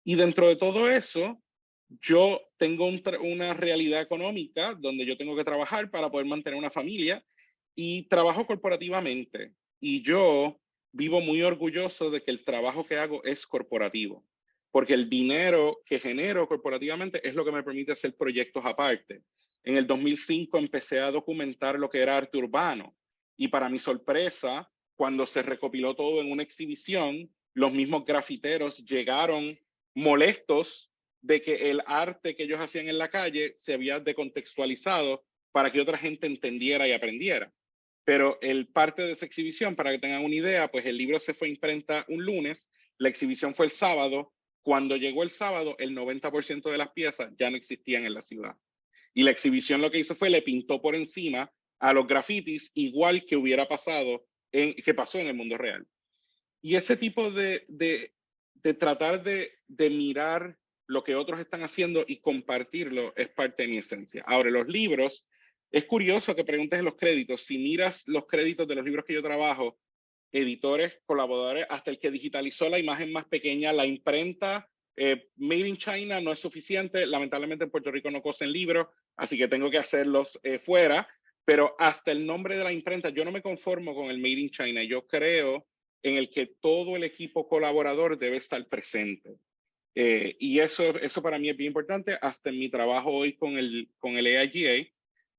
Speaker 4: Y dentro de todo eso, yo tengo una realidad económica donde yo tengo que trabajar para poder mantener una familia y trabajo corporativamente. Y yo vivo muy orgulloso de que el trabajo que hago es corporativo, porque el dinero que genero corporativamente es lo que me permite hacer proyectos aparte. En el 2005 empecé a documentar lo que era arte urbano y para mi sorpresa, cuando se recopiló todo en una exhibición, los mismos grafiteros llegaron molestos de que el arte que ellos hacían en la calle se había decontextualizado para que otra gente entendiera y aprendiera. Pero el parte de esa exhibición, para que tengan una idea, pues el libro se fue a imprenta un lunes, la exhibición fue el sábado. Cuando llegó el sábado, el 90% de las piezas ya no existían en la ciudad. Y la exhibición lo que hizo fue le pintó por encima a los grafitis, igual que hubiera pasado, que pasó en el mundo real. Y ese tipo de tratar de mirar lo que otros están haciendo y compartirlo es parte de mi esencia. Ahora, los libros, es curioso que preguntes en los créditos. Si miras los créditos de los libros que yo trabajo, editores, colaboradores, hasta el que digitalizó la imagen más pequeña, la imprenta, Made in China no es suficiente. Lamentablemente en Puerto Rico no cosen libros, así que tengo que hacerlos fuera. Pero hasta el nombre de la imprenta, yo no me conformo con el Made in China. Yo creo en el que todo el equipo colaborador debe estar presente. Y eso para mí es bien importante. Hasta en mi trabajo hoy con el AIGA,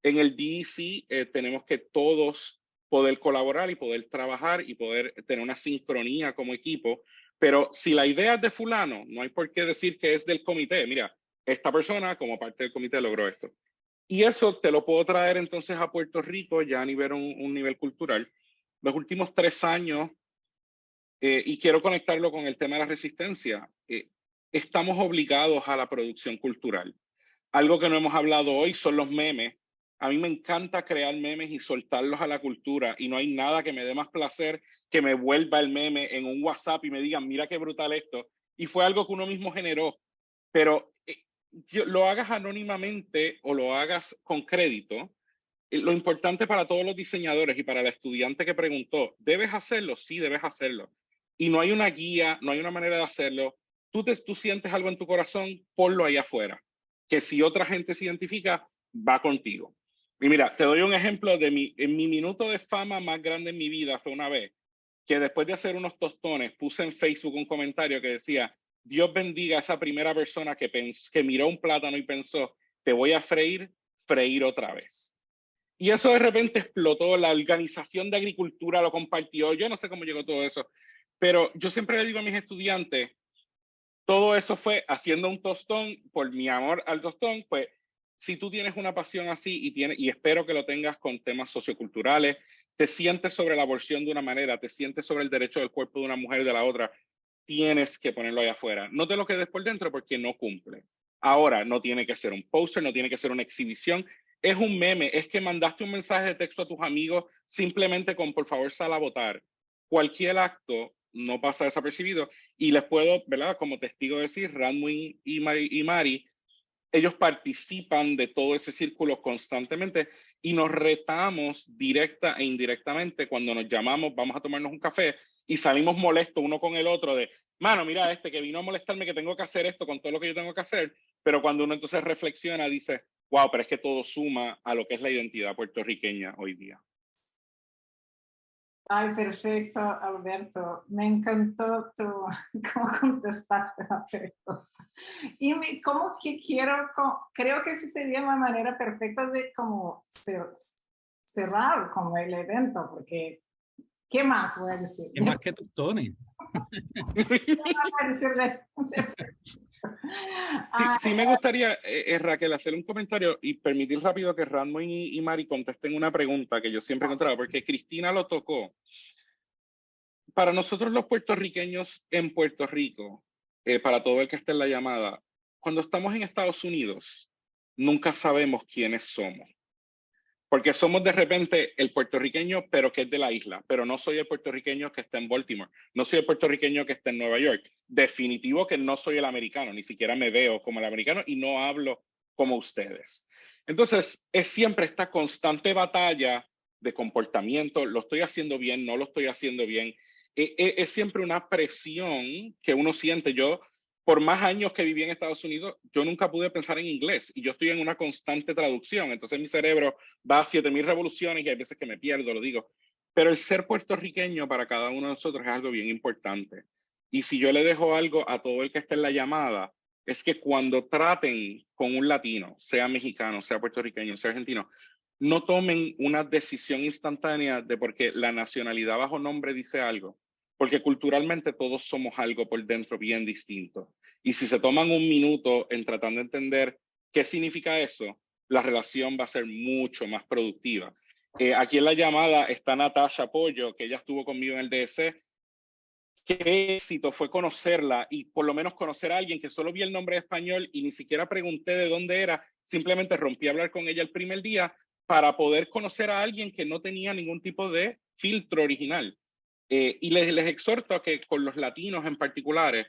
Speaker 4: en el DEC tenemos que todos poder colaborar y poder trabajar y poder tener una sincronía como equipo. Pero si la idea es de fulano, no hay por qué decir que es del comité. Mira, esta persona como parte del comité logró esto. Y eso te lo puedo traer entonces a Puerto Rico ya a nivel, un nivel cultural. Los últimos 3 años, y quiero conectarlo con el tema de la resistencia, estamos obligados a la producción cultural. Algo que no hemos hablado hoy son los memes. A mí me encanta crear memes y soltarlos a la cultura y no hay nada que me dé más placer que me vuelva el meme en un WhatsApp y me digan, mira qué brutal esto. Y fue algo que uno mismo generó. Pero lo hagas anónimamente o lo hagas con crédito, lo importante para todos los diseñadores y para el estudiante que preguntó, ¿debes hacerlo? Sí, debes hacerlo. Y no hay una guía, no hay una manera de hacerlo. Tú sientes algo en tu corazón, ponlo ahí afuera. Que si otra gente se identifica, va contigo. Y mira, te doy un ejemplo de en mi minuto de fama más grande en mi vida fue una vez que después de hacer unos tostones puse en Facebook un comentario que decía, Dios bendiga a esa primera persona que miró un plátano y pensó, te voy a freír otra vez. Y eso de repente explotó, la Organización de Agricultura lo compartió, yo no sé cómo llegó todo eso, pero yo siempre le digo a mis estudiantes, todo eso fue haciendo un tostón, por mi amor al tostón, pues si tú tienes una pasión así y espero que lo tengas con temas socioculturales, te sientes sobre la aborción de una manera, te sientes sobre el derecho del cuerpo de una mujer de la otra, tienes que ponerlo ahí afuera. No te lo quedes por dentro porque no cumple. Ahora, no tiene que ser un póster, no tiene que ser una exhibición, es un meme, es que mandaste un mensaje de texto a tus amigos simplemente con por favor sal a votar. Cualquier acto no pasa desapercibido y les puedo, ¿verdad? Como testigo decir, Radwin y Mari, ellos participan de todo ese círculo constantemente y nos retamos directa e indirectamente cuando nos llamamos, vamos a tomarnos un café y salimos molestos uno con el otro de, mano, mira este que vino a molestarme que tengo que hacer esto con todo lo que yo tengo que hacer, pero cuando uno entonces reflexiona dice, wow, pero es que todo suma a lo que es la identidad puertorriqueña hoy día.
Speaker 1: Ay, perfecto, Alberto. Me encantó cómo contestaste la pregunta. Y como que creo que esa sería una manera perfecta de como cerrar como el evento, porque ¿qué más voy a decir?
Speaker 3: ¿Qué más que tostones?
Speaker 4: Sí, me gustaría, Raquel, hacer un comentario y permitir rápido que Radwin y Mari contesten una pregunta que yo siempre he encontrado, porque Cristina lo tocó. Para nosotros los puertorriqueños en Puerto Rico, para todo el que esté en la llamada, cuando estamos en Estados Unidos, nunca sabemos quiénes somos. Porque somos de repente el puertorriqueño, pero que es de la isla. Pero no soy el puertorriqueño que está en Baltimore. No soy el puertorriqueño que está en Nueva York. Definitivo que no soy el americano. Ni siquiera me veo como el americano y no hablo como ustedes. Entonces, es siempre esta constante batalla de comportamiento. Lo estoy haciendo bien, no lo estoy haciendo bien. Es siempre una presión que uno siente. Yo, por más años que viví en Estados Unidos, yo nunca pude pensar en inglés y yo estoy en una constante traducción. Entonces mi cerebro va a 7000 revoluciones y hay veces que me pierdo, lo digo. Pero el ser puertorriqueño para cada uno de nosotros es algo bien importante. Y si yo le dejo algo a todo el que esté en la llamada, es que cuando traten con un latino, sea mexicano, sea puertorriqueño, sea argentino, no tomen una decisión instantánea de porque la nacionalidad bajo nombre dice algo, porque culturalmente todos somos algo por dentro bien distinto. Y si se toman un minuto en tratando de entender qué significa eso, la relación va a ser mucho más productiva. Aquí en la llamada está Natasha Pollo, que ella estuvo conmigo en el DC. Qué éxito fue conocerla y por lo menos conocer a alguien que solo vi el nombre español y ni siquiera pregunté de dónde era, simplemente rompí a hablar con ella el primer día para poder conocer a alguien que no tenía ningún tipo de filtro original. Y les exhorto a que con los latinos en particular,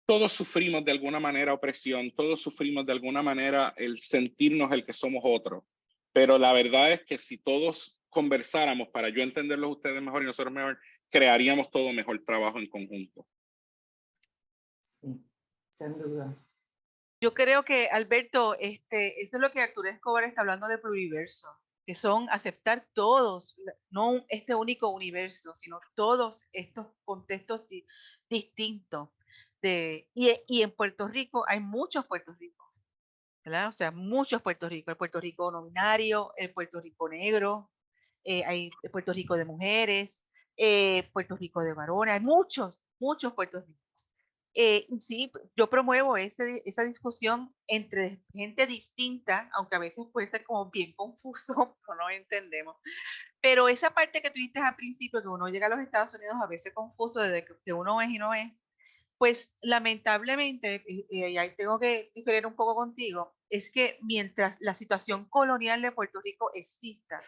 Speaker 4: todos sufrimos de alguna manera opresión, todos sufrimos de alguna manera el sentirnos el que somos otro. Pero la verdad es que si todos conversáramos para yo entenderlos ustedes mejor y nosotros mejor, crearíamos todo mejor trabajo en conjunto.
Speaker 1: Sí, sin duda.
Speaker 2: Yo creo que, Alberto, eso es lo que Arturo Escobar está hablando de pluriverso, que son aceptar todos, no este único universo, sino todos estos contextos distintos. Y en Puerto Rico hay muchos Puerto Ricos, ¿verdad? O sea, muchos Puerto Ricos. El Puerto Rico no binario, el Puerto Rico negro, hay el Puerto Rico de mujeres, Puerto Rico de varones, hay muchos Puerto Ricos. Sí, yo promuevo esa discusión entre gente distinta, aunque a veces puede ser como bien confuso, no nos entendemos. Pero esa parte que tú dijiste al principio, que uno llega a los Estados Unidos a veces confuso de que uno es y no es, pues lamentablemente, y ahí tengo que diferir un poco contigo, es que mientras la situación colonial de Puerto Rico exista,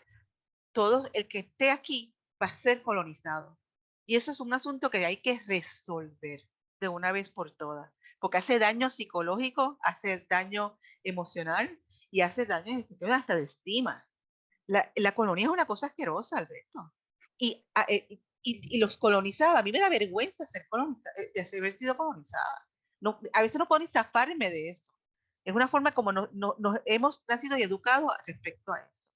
Speaker 2: todo el que esté aquí va a ser colonizado. Y eso es un asunto que hay que resolver de una vez por todas, porque hace daño psicológico, hace daño emocional y hace daño hasta de estima. La colonia es una cosa asquerosa, Alberto. Y los colonizados, a mí me da vergüenza ser de haber sido colonizada. No, a veces no puedo ni zafarme de eso. Es una forma como nos hemos nacido y educados respecto a eso.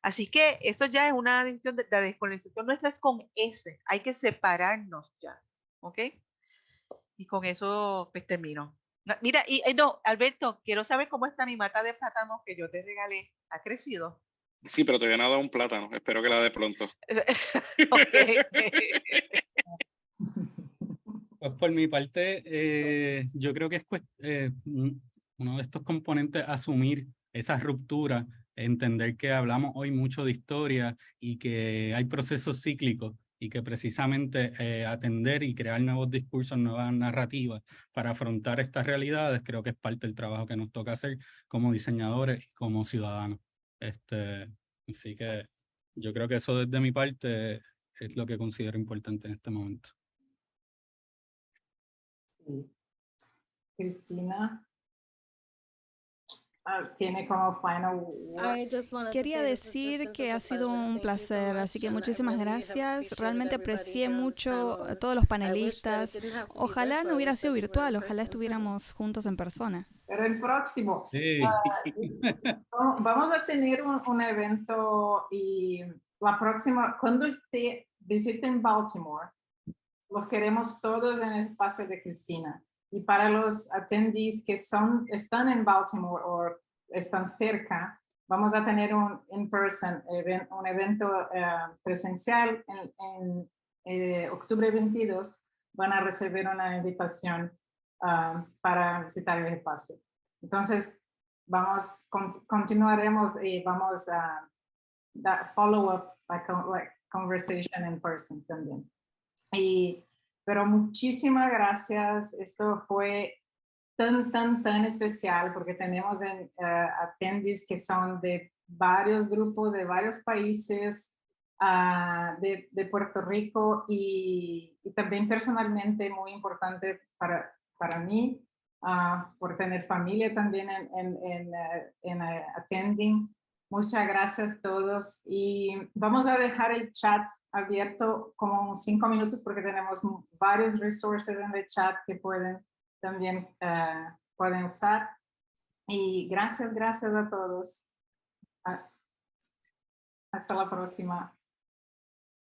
Speaker 2: Así que eso ya es una decisión de la descolonización nuestra, es con ese. Hay que separarnos ya. ¿Ok? Y con eso pues termino. Mira, no, Alberto, quiero saber cómo está mi mata de plátanos que yo te regalé. ¿Ha crecido?
Speaker 4: Sí, pero todavía no ha dado un plátano. Espero que la dé pronto.
Speaker 3: Pues por mi parte, yo creo que es uno de estos componentes asumir esa ruptura, entender que hablamos hoy mucho de historia y que hay procesos cíclicos y que precisamente atender y crear nuevos discursos, nuevas narrativas para afrontar estas realidades, creo que es parte del trabajo que nos toca hacer como diseñadores y como ciudadanos. Así que yo creo que eso desde mi parte es lo que considero importante en este momento.
Speaker 1: Sí. Cristina tiene como final word.
Speaker 5: Quería decir que ha sido un placer, así que muchísimas gracias. Realmente aprecié mucho a todos los panelistas. Ojalá no hubiera sido virtual, ojalá estuviéramos juntos en persona.
Speaker 1: Pero el próximo.
Speaker 3: Sí.
Speaker 1: Sí. Vamos a tener un evento y la próxima, cuando visiten Baltimore, los queremos todos en el espacio de Cristina. Y para los attendees que están en Baltimore o están cerca, vamos a tener un in-person, un evento presencial en octubre 22. Van a recibir una invitación para visitar el espacio. Entonces, continuaremos y vamos a dar follow-up, like conversation in person también. Pero muchísimas gracias. Esto fue tan especial porque tenemos attendees que son de varios grupos, de varios países, de Puerto Rico y también personalmente muy importante para mí, por tener familia también en attending. Muchas gracias a todos y vamos a dejar el chat abierto como 5 minutos porque tenemos varios resources en el chat que también pueden usar. Y gracias a todos. Hasta la próxima.